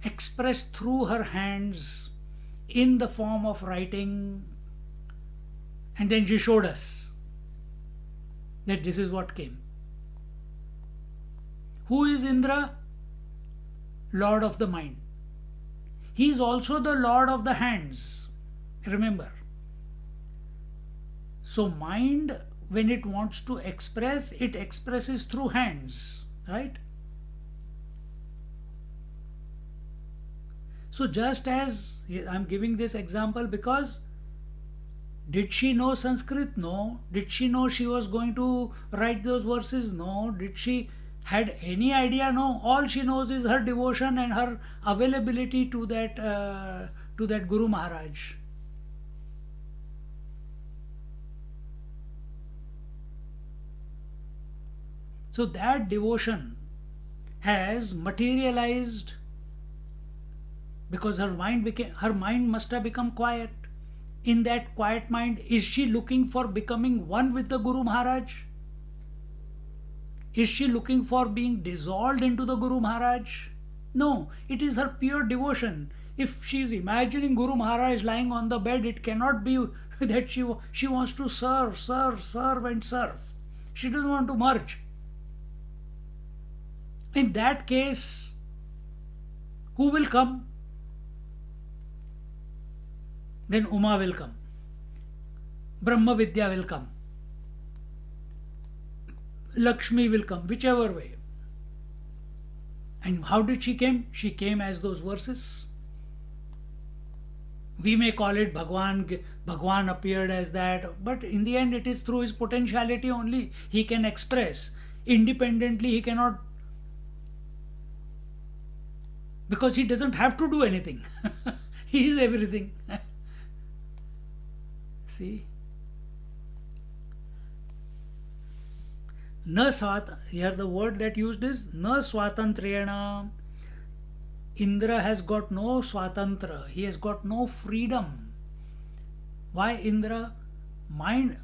expressed through her hands in the form of writing, and then she showed us that this is what came. Who is Indra? Lord of the mind. He is also the Lord of the hands. Remember. So mind, when it wants to express, it expresses through hands, right? So just as I'm giving this example because Did she know Sanskrit? No. Did she know she was going to write those verses? No. Did she had any idea? No. All she knows is her devotion and her availability to that Guru Maharaj. So that devotion has materialized because her mind must have become quiet. In that quiet mind, is she looking for becoming one with the Guru Maharaj? Is she looking for being dissolved into the Guru Maharaj? No, it is her pure devotion. If she is imagining Guru Maharaj lying on the bed, it cannot be that she wants to serve, and serve. She doesn't want to merge. In that case, who will come? Then Uma will come. Brahma Vidya will come. Lakshmi will come, whichever way. And how did she came? She came as those verses. We may call it Bhagwan appeared as that, but in the end it is through his potentiality only he can express. Independently he cannot, because he doesn't have to do anything. He is everything. See? Here the word that used is na swatantrena. Indra has got no swatantra. He has got no freedom. Why Indra?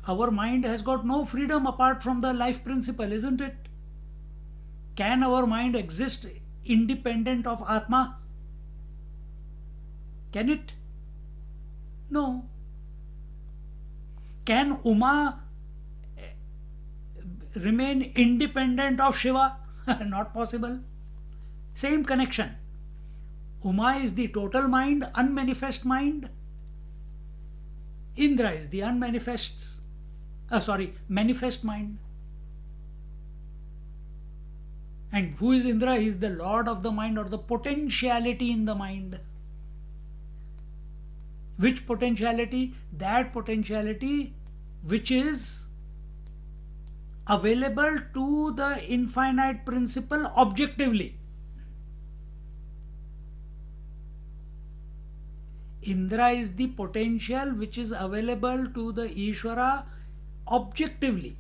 Our mind has got no freedom apart from the life principle, isn't it? Can our mind exist independent of Atma? Can it? No. Can Uma remain independent of Shiva? Not possible. Same connection. Uma is the total mind, unmanifest mind. Indra is the manifest mind. And who is Indra? He is the lord of the mind, or the potentiality in the mind. Which potentiality? That potentiality which is available to the infinite principle objectively. Indra is the potential which is available to the Ishvara objectively.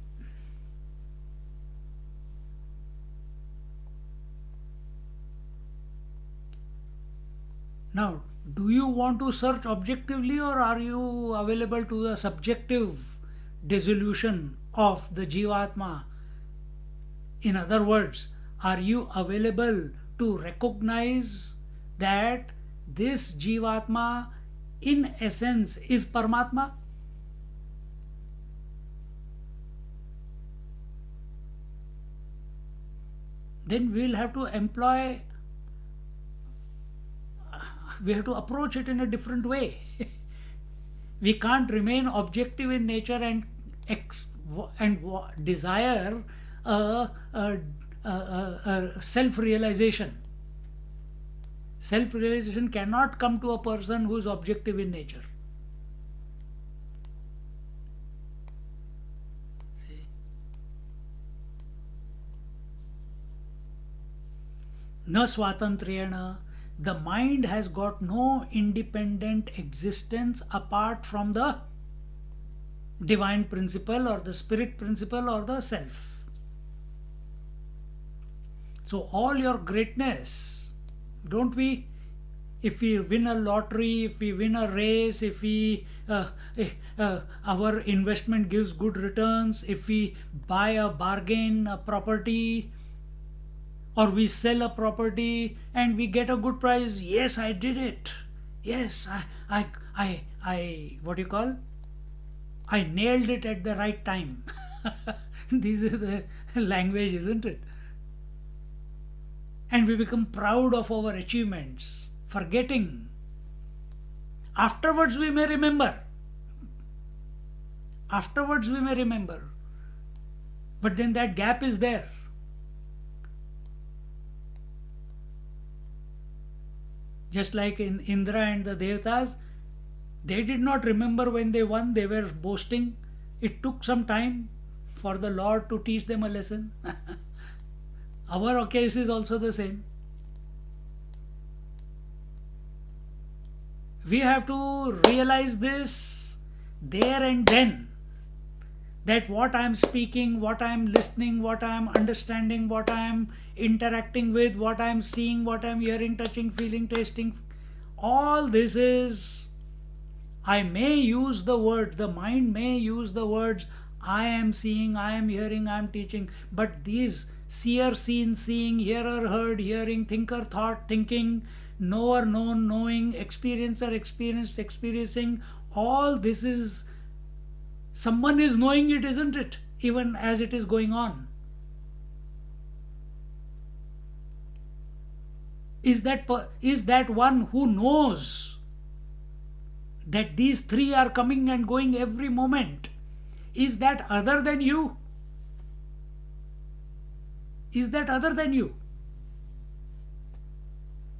Now, do you want to search objectively, or are you available to the subjective dissolution of the Jivatma? In other words, are you available to recognize that this Jivatma in essence is Paramatma? Then we will have to approach it in a different way. We can't remain objective in nature and desire a self-realization. Self-realization cannot come to a person who is objective in nature. See? Na swatantrena. The mind has got no independent existence apart from the divine principle or the spirit principle or the self. So all your greatness, don't we, if we win a lottery, if we win a race, if we our investment gives good returns, if we buy a bargain a property, or we sell a property and we get a good price, yes, I did it. Yes, I what do you call? I nailed it at the right time. This is the language, isn't it? And we become proud of our achievements, forgetting. Afterwards we may remember. But then that gap is there. Just like in Indra and the Devatas, They did not remember when they won, they were boasting. It took some time for the Lord to teach them a lesson. Our case is also the same. We have to realize this there and then, that what I am speaking, what I am listening, what I am understanding, what I am interacting with, what I am seeing, what I am hearing, touching, feeling, tasting, all this is, I may use the word, the mind may use the words, I am seeing, I am hearing, I am teaching, but these seer, seen, seeing, hearer, heard, hearing, thinker, thought, thinking, knower, known, knowing, experiencer, experienced, experiencing, all this is, someone is knowing it, isn't it? Even as it is going on. Is that one who knows that these three are coming and going every moment? Is that other than you? Is that other than you?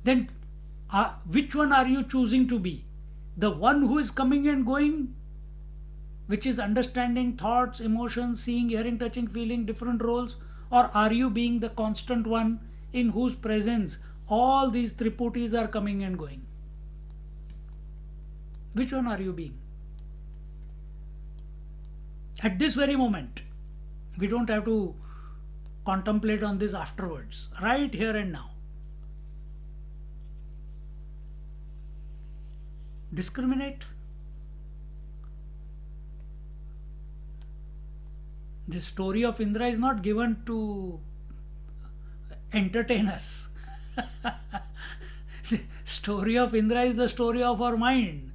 Then which one are you choosing to be? The one who is coming and going, which is understanding thoughts, emotions, seeing, hearing, touching, feeling, different roles? Or are you being the constant one in whose presence all these triputis are coming and going? Which one are you being? At this very moment. We don't have to contemplate on this afterwards. Right here and now. Discriminate. The story of Indra is not given to entertain us. The story of Indra is the story of our mind,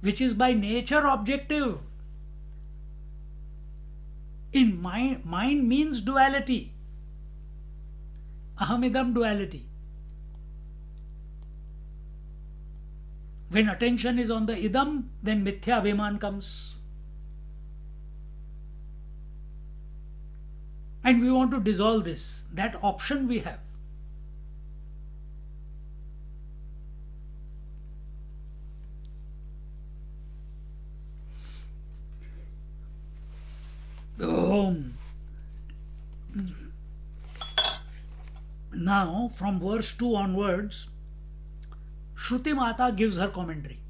which is by nature objective. In mind means duality. Ahamidam duality. When attention is on the idam, then mithya abhiman comes. And we want to dissolve this. That option we have. Now, from verse 2 onwards, Shruti Mata gives her commentary.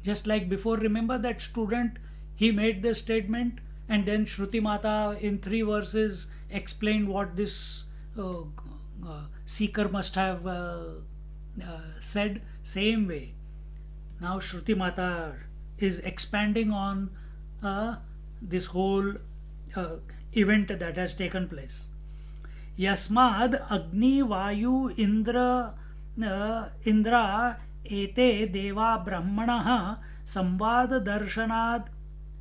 Just like before, remember that student, he made the statement, and then Shruti Mata in 3 verses explained what this seeker must have said. Same way. Now Shruti Mata is expanding on this whole event that has taken place. Yasmad Agni Vayu Indra ete deva brahmanah samvad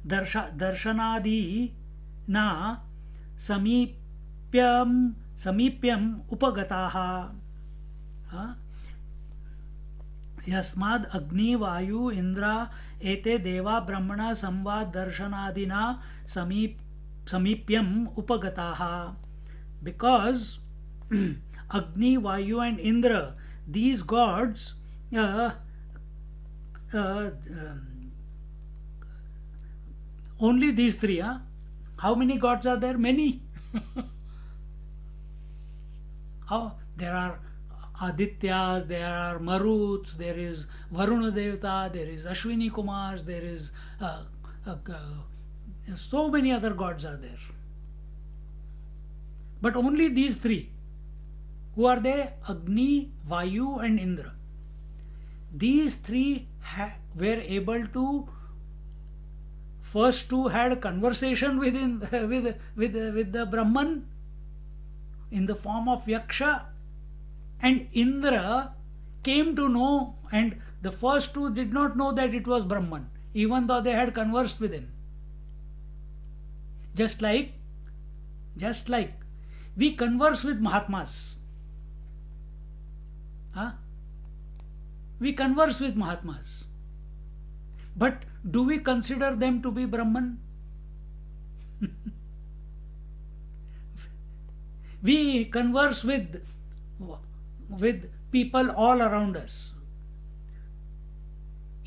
darshanadi na samipyam upagataha. Yasmad Agni Vayu Indra ete deva brahmana samvad darshanadina samipyam upagataha. Because Agni, Vayu and Indra, these gods only these three. How many gods are there? Many. There are Adityas, there are Maruts, there is Varuna Devata, there is Ashwini Kumars, there is so many other gods are there. But only these three. Who are they? Agni, Vayu and Indra. These three were able to, first two had a conversation with the Brahman in the form of Yaksha, and Indra came to know, and the first two did not know that it was Brahman, even though they had conversed with him. Just like we converse with Mahatmas. We converse with Mahatmas. But do we consider them to be Brahman? We converse with people all around us.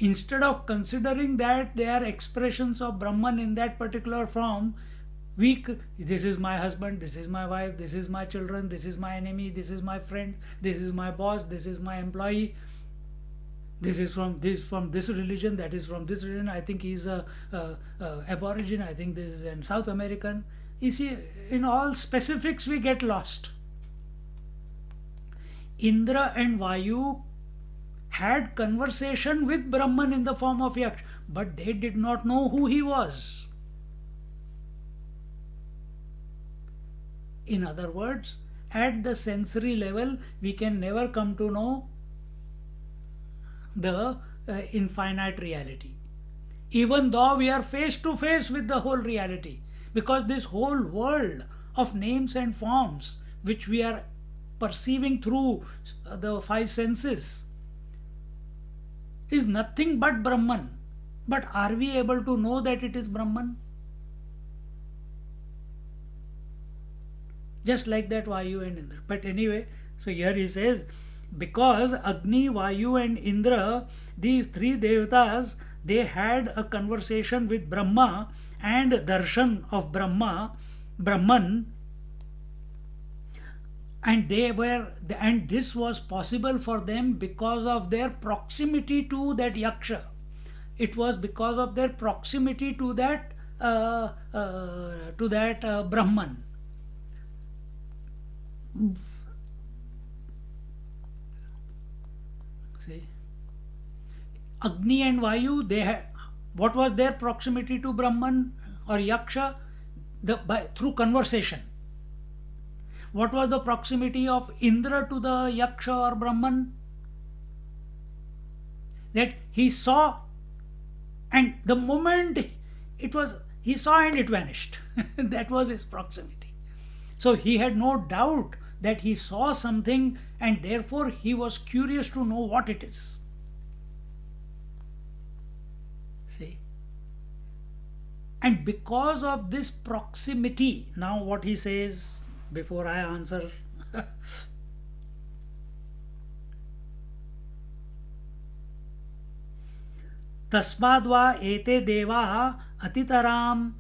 instead of considering that they are expressions of Brahman in that particular form, this is my husband, this is my wife, this is my children, this is my enemy, this is my friend, this is my boss, this is my employee, this is from this religion, that is from this religion. I think he's a aborigine, I think this is a South American. You see, in all specifics we get lost. Indra and Vayu had conversation with Brahman in the form of Yaksh, but they did not know who he was. In other words, at the sensory level, we can never come to know the infinite reality, even though we are face to face with the whole reality, because this whole world of names and forms which we are perceiving through the five senses is nothing but Brahman. But are we able to know that it is Brahman? Just like that Vayu and Indra. But anyway, so here he says, because Agni, Vayu and Indra, these three devatas, they had a conversation with Brahma and darshan of Brahman, and this was possible for them because of their proximity to that Yaksha. It was because of their proximity to that Brahman. See, Agni and Vayu, what was their proximity to Brahman or Yaksha? Through conversation. What was the proximity of Indra to the Yaksha or Brahman? That he saw, and the moment he saw and it vanished. That was his proximity. So he had no doubt that he saw something, and therefore he was curious to know what it is. See? And because of this proximity, now what he says before I answer. Tasmadva ete deva atitaram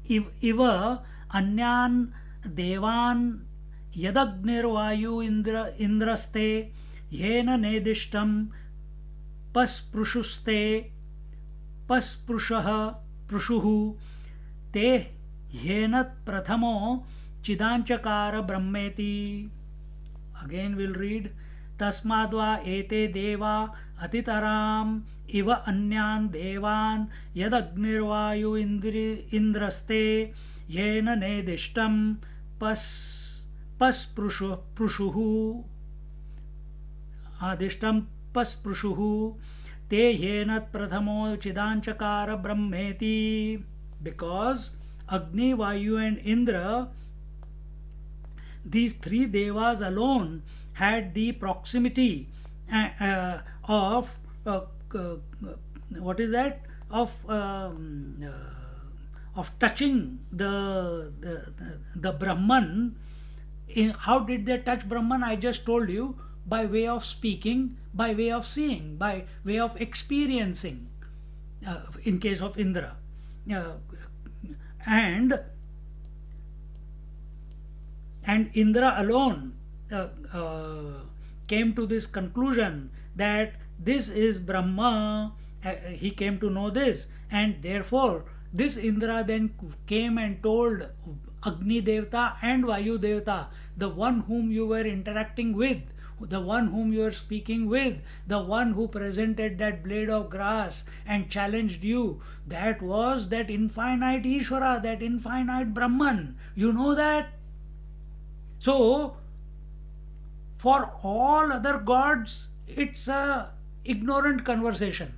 iva anyan devan yadagnirvayu indraste yena nedishtam pasprushah prushuhu te yenat prathamo chidanchakara brahmeti. Again we'll read. Tasmadva ete deva atitaram iva anyan devan yadagnirvayu indraste yena nedishtam pasprushah adishtam pasprushah te yenat prathamo chidanchakara brahmeti. Because Agni, Vayu and Indra, these three devas alone had the proximity of what is that? Of touching the Brahman. How did they touch Brahman? I just told you, by way of speaking, by way of seeing, by way of experiencing, in case of Indra. And Indra alone came to this conclusion that this is Brahma. He came to know this, and therefore this Indra then came and told Agni Devata and Vayu Devata, the one whom you were interacting with, the one whom you were speaking with, the one who presented that blade of grass and challenged you, that was that infinite Ishvara, that infinite Brahman. You know that? So, for all other gods, it's a ignorant conversation.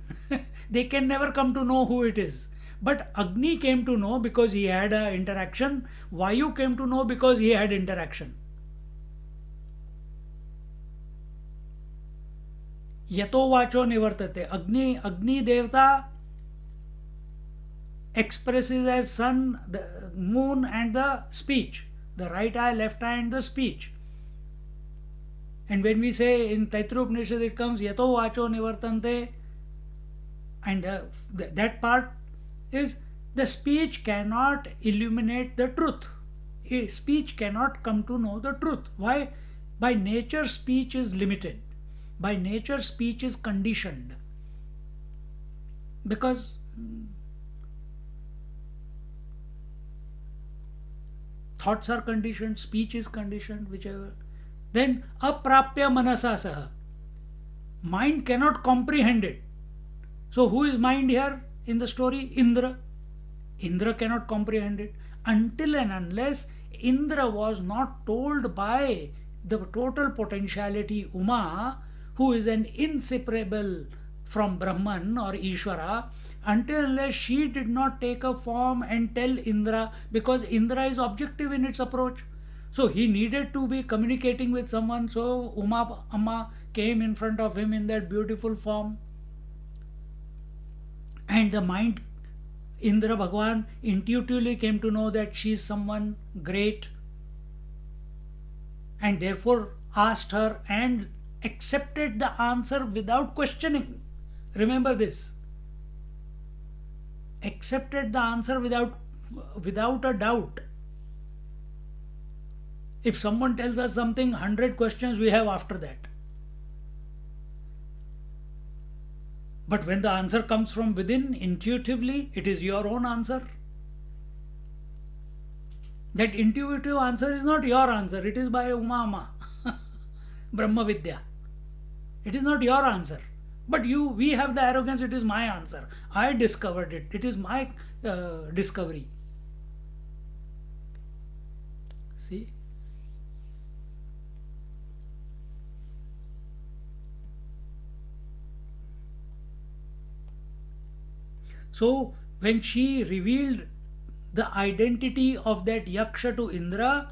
They can never come to know who it is. But Agni came to know because he had an interaction. Vayu came to know because he had interaction. Yato vacho nivartate. Agni Devata expresses as sun, the moon and the speech. The right eye, left eye and the speech. And when we say in Taittiriya Upanishad it comes yato vacho nivartante, and that part is the speech cannot illuminate the truth. Speech cannot come to know the truth. Why? By nature speech is limited. By nature speech is conditioned. Because thoughts are conditioned, speech is conditioned, whichever. Then aprapya manasa saha. Mind cannot comprehend it. So who is mind here in the story? Indra. Indra cannot comprehend it until and unless Indra was not told by the total potentiality Uma, who is an inseparable from Brahman or Ishvara, until unless she did not take a form and tell Indra, because Indra is objective in its approach. So he needed to be communicating with someone, so Uma Amma came in front of him in that beautiful form. And the mind, Indra Bhagwan, intuitively came to know that she is someone great, and therefore asked her and accepted the answer without questioning. Remember this. Accepted the answer without a doubt. If someone tells us something, 100 questions we have after that. But when the answer comes from within, intuitively, it is your own answer. That intuitive answer is not your answer, it is by Uma Brahma Vidya. It is not your answer. But we have the arrogance, it is my answer. I discovered it. It is my discovery. See? So when she revealed the identity of that Yaksha to Indra,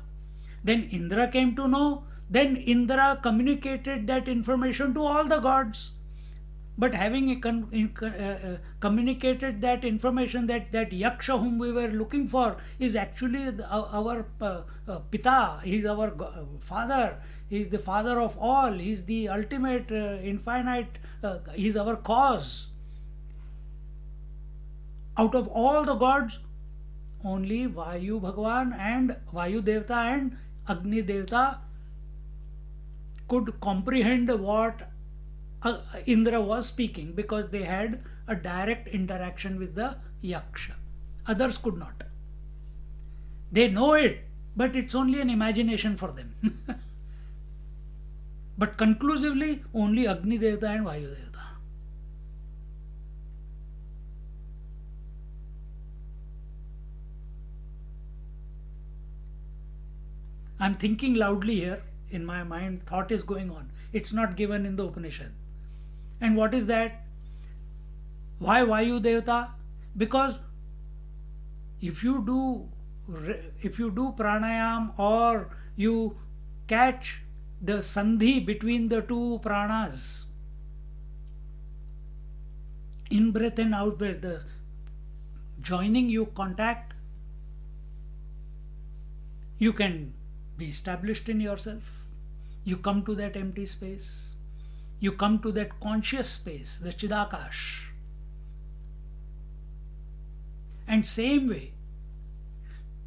then Indra came to know, then Indra communicated that information to all the gods. But having communicated that information, that Yaksha whom we were looking for is actually our Pita, he is our father, he is the father of all, he is the ultimate, infinite, he is our cause. Out of all the gods, only Vayu Bhagwan and Vayu Devta and Agni Devta could comprehend what Indra was speaking, because they had a direct interaction with the Yaksha. Others could not. They know it, but it's only an imagination for them. But conclusively, only Agni Devta and Vayu Devta. I'm thinking loudly here. In my mind, thought is going on. It's not given in the Upanishad. And what is that? Why Vayu Devta? Because if you do pranayam, or you catch the sandhi between the two pranas, in breath and out breath, the joining you contact, you can be established in yourself. You come to that empty space. You come to that conscious space, the Chidakash. And same way,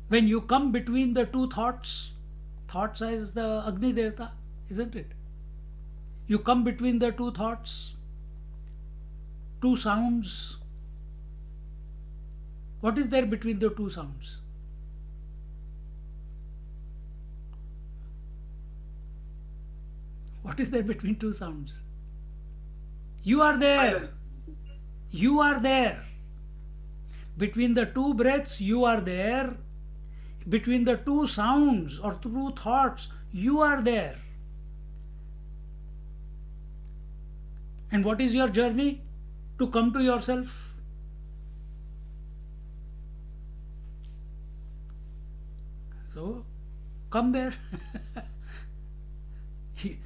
when you come between the two thoughts is the Agni Devta, isn't it? You come between the two thoughts, two sounds. What is there between the two sounds? What is there between two sounds? You are there. Silence. You are there. Between the two breaths, you are there. Between the two sounds or two thoughts, you are there. And what is your journey? To come to yourself. So, come there. See?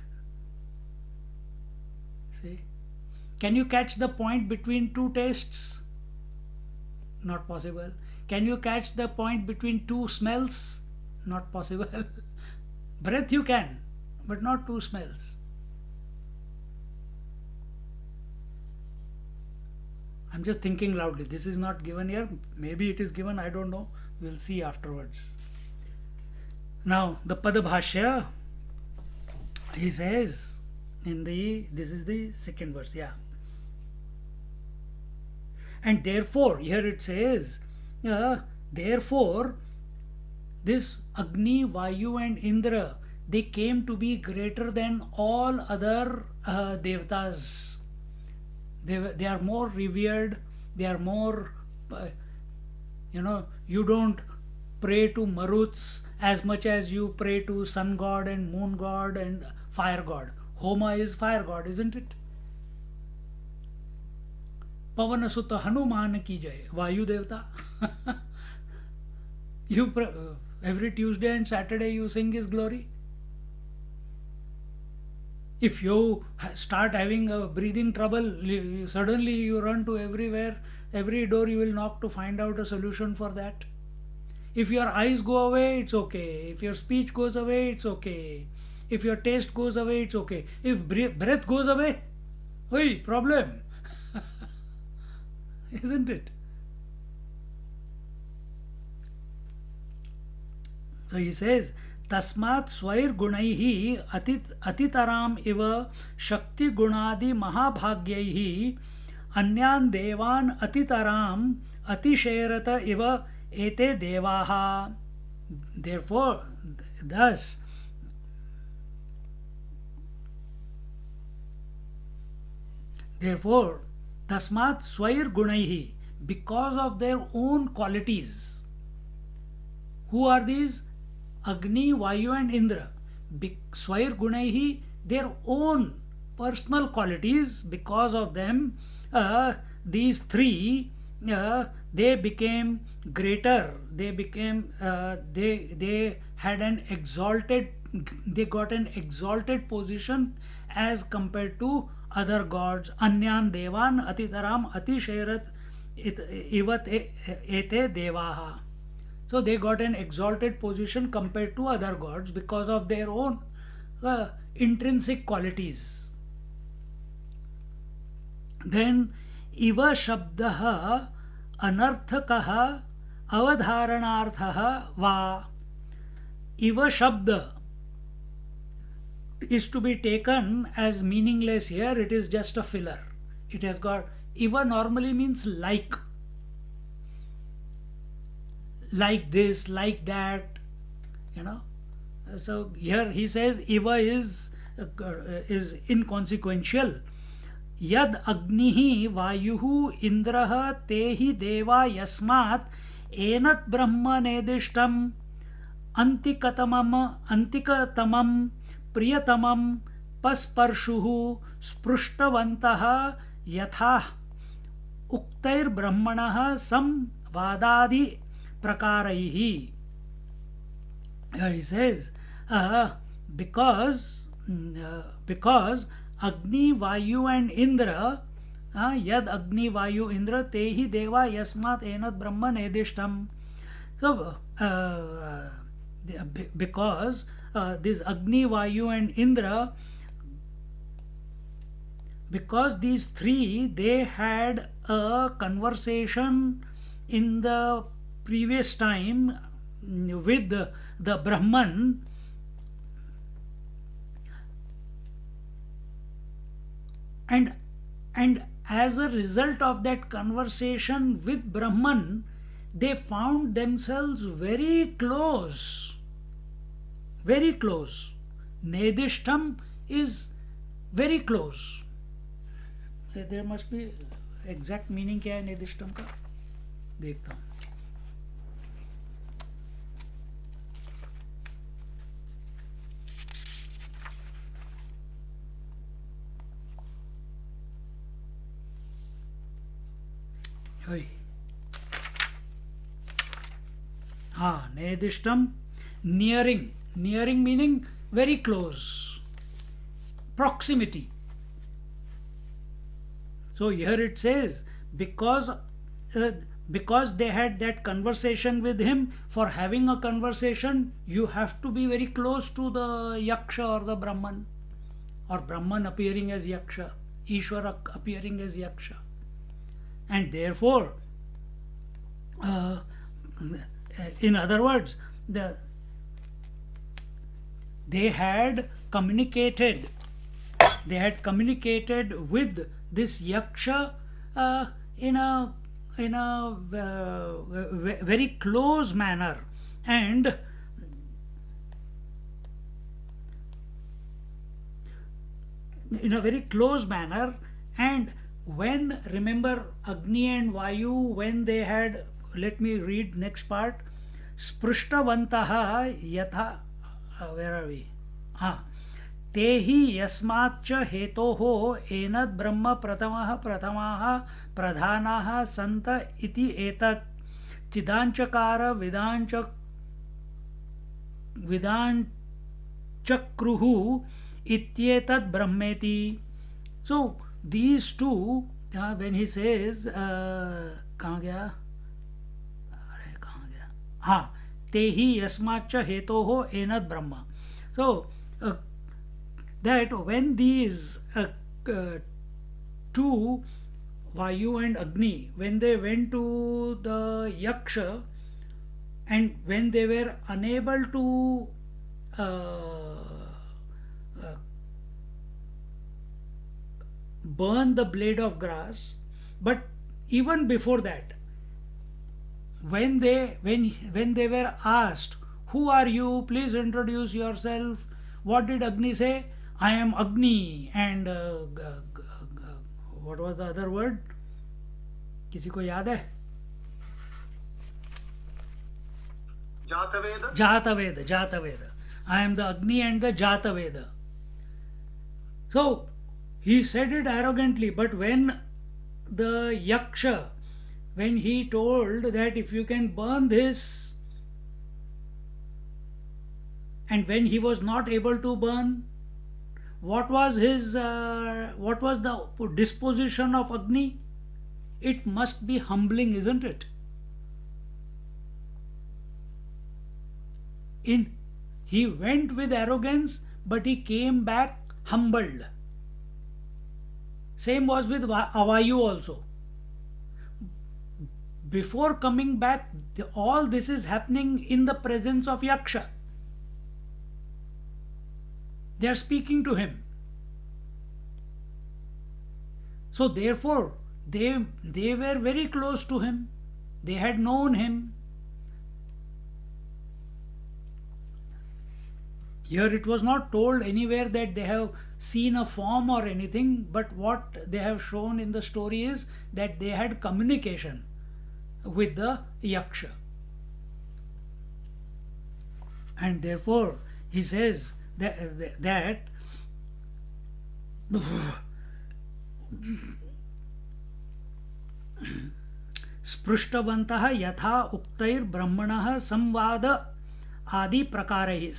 Can you catch the point between two tastes? Not possible. Can you catch the point between two smells? Not possible. Breath you can. but not two smells. I'm just thinking loudly. This is not given here. Maybe it is given. I don't know. We'll see afterwards. Now, the Padabhashya, he says this is the second verse, yeah. And therefore, here it says, therefore, this Agni, Vayu and Indra, they came to be greater than all other Devatas. They are more revered, they are more, you don't pray to Maruts as much as you pray to sun god and moon god and fire god. Homa is fire god, isn't it? Pavana Sutta Hanuman ki jai, Vayu Devta. Every Tuesday and Saturday you sing his glory. If you start having a breathing trouble, suddenly you run to everywhere, every door you will knock to find out a solution for that. If your eyes go away, it's okay. If your speech goes away, it's okay. If your taste goes away, it's okay. If breath goes away, oi, problem. Isn't it? So he says, Tasmat Swair Gunaihi Atitaram Iva Shakti Gunadi Mahabhagyaihi Anyan Devan Atitaram Atisherata Iva Ete Devaha. Therefore, thus, Tasmat Swair Gunaihi, because of their own qualities. Who are these? Agni, Vayu and Indra. Swair Gunaihi, their own personal qualities, because of them, these three, they became greater. They became, they had an exalted, they got an exalted position as compared to other gods. Anyan Devan Atitaram Atisherat Ivat Ete Devaha. So they got an exalted position compared to other gods because of their own intrinsic qualities. Then Iva Shabdaha Anarthakaha Avadharanarthaha Va. Iva Shabda is to be taken as meaningless here. It is just a filler. It has got, Iva normally means like this, like that, So here he says Iva is inconsequential. Yad Agnihi Vayuhu Indraha Tehi Deva Yasmat Enat Brahma Nedishtam Antikatamam Priyatamam Pasparshuhu Sprushtavantaha Yatha Uktair Brahmanaha Sam Vadadi Prakaraihi. He says, because Agni, Vayu and Indra, Yad Agni, Vayu, Indra, Tehi Deva Yasmat Enat Brahma Nedishtam. So, because this Agni, Vayu and Indra, because these three, they had a conversation in the previous time with the Brahman, and as a result of that conversation with Brahman, they found themselves very close. Very close. Nedishtam is very close. There must be exact meaning क्या है nedishtam का, देखता हूँ. Nedishtam, nearing meaning very close, proximity. So here it says, because because they had that conversation with him. For having a conversation, you have to be very close to the Yaksha or the Brahman, or Brahman appearing as Yaksha, Ishvara appearing as Yaksha. And therefore, in other words, they had communicated with this Yaksha in a very close manner, and and when, remember, Agni and Vayu, when they had, let me read next part, sprushtavantaha yatha, where are we? Tehi yasmatcha hetoho enad brahma pratamaha pradhanaha santa iti etat chidanchakara vidanchakruhu ityetad brahmeti. So these two, when he says, कहाँ गया? अरे कहाँ गया? हाँ, तेहि यस्माच्च हेतोः and Brahma. So that when these two, Vayu and Agni, when they went to the Yaksha, and when they were unable to burn the blade of grass, but even before that, when they were asked, who are you, please introduce yourself, what did Agni say? I am Agni. And what was the other word? किसी को याद है? Jataveda. I am the Agni and the Jataveda. So he said it arrogantly, but when the Yaksha, when he told that if you can burn this, and when he was not able to burn, what was the disposition of Agni? It must be humbling, isn't it? He went with arrogance, but he came back humbled. Same was with Vayu also. Before coming back, all this is happening in the presence of Yaksha. They are speaking to him. So therefore, they were very close to him. They had known him. Here it was not told anywhere that they have seen a form or anything, but what they have shown in the story is that they had communication with the Yaksha. And therefore, he says that sprushtavantaha yatha uktair brahmanah samvada adi prakarai,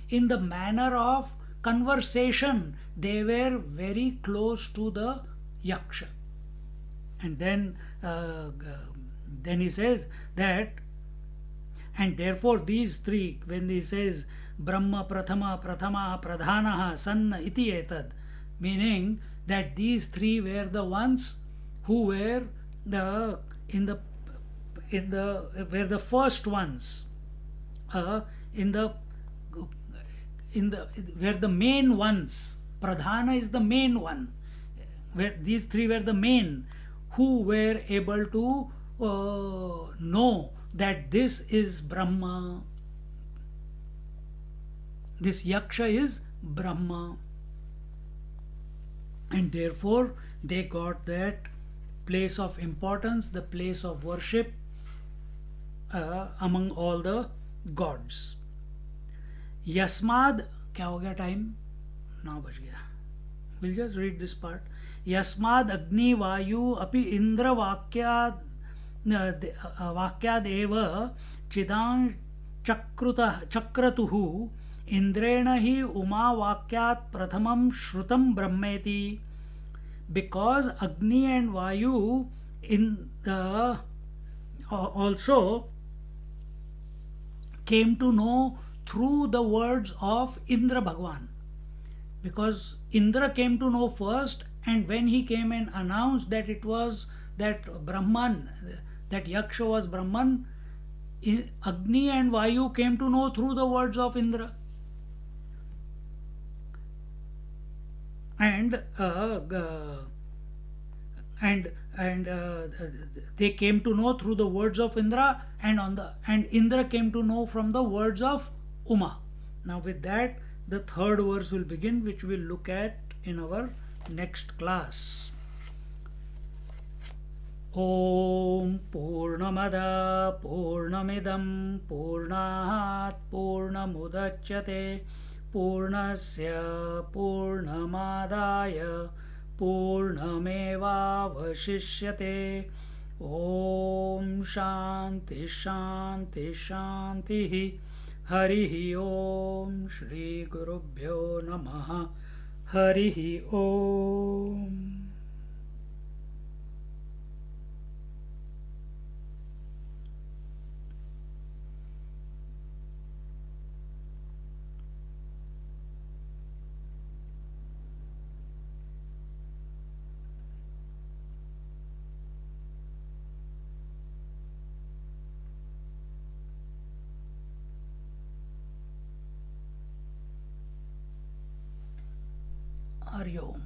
in the manner of conversation, they were very close to the Yaksha. And then he says that, and therefore these three, when he says Brahma Prathama Pradhanaha Sanna iti etad, meaning that these three were the ones who were the first ones, were the main ones. Pradhana is the main one. Where these three were the main who were able to know that this is Brahma. This Yaksha is Brahma. And therefore they got that place of importance, the place of worship among all the gods. Yasmad, क्या हो गया time? 9 बज गया. We'll just read this part. Yasmad Agni Vayu api Indra Vakyadeva Chidan Chakratuhu Indrena hi Uma Vakyat Prathamam Shrutam Brahmeti. Because Agni and Vayu in the also came to know through the words of Indra Bhagwan, because Indra came to know first, and when he came and announced that it was that Brahman, that Yaksha was Brahman, Agni and Vayu came to know through the words of Indra. And they came to know through the words of Indra, and Indra came to know from the words of Uma. Now with that, the third verse will begin, which we'll look at in our next class. Om Purnamada Purnamidam Purnat Purnamudachyate Purnasya Purnamadaya Purnamevavashishyate. Om Shanti Shanti Shanti. Harihi Om. Shri Gurubhyo Namaha. Harihi Om. Hari Om.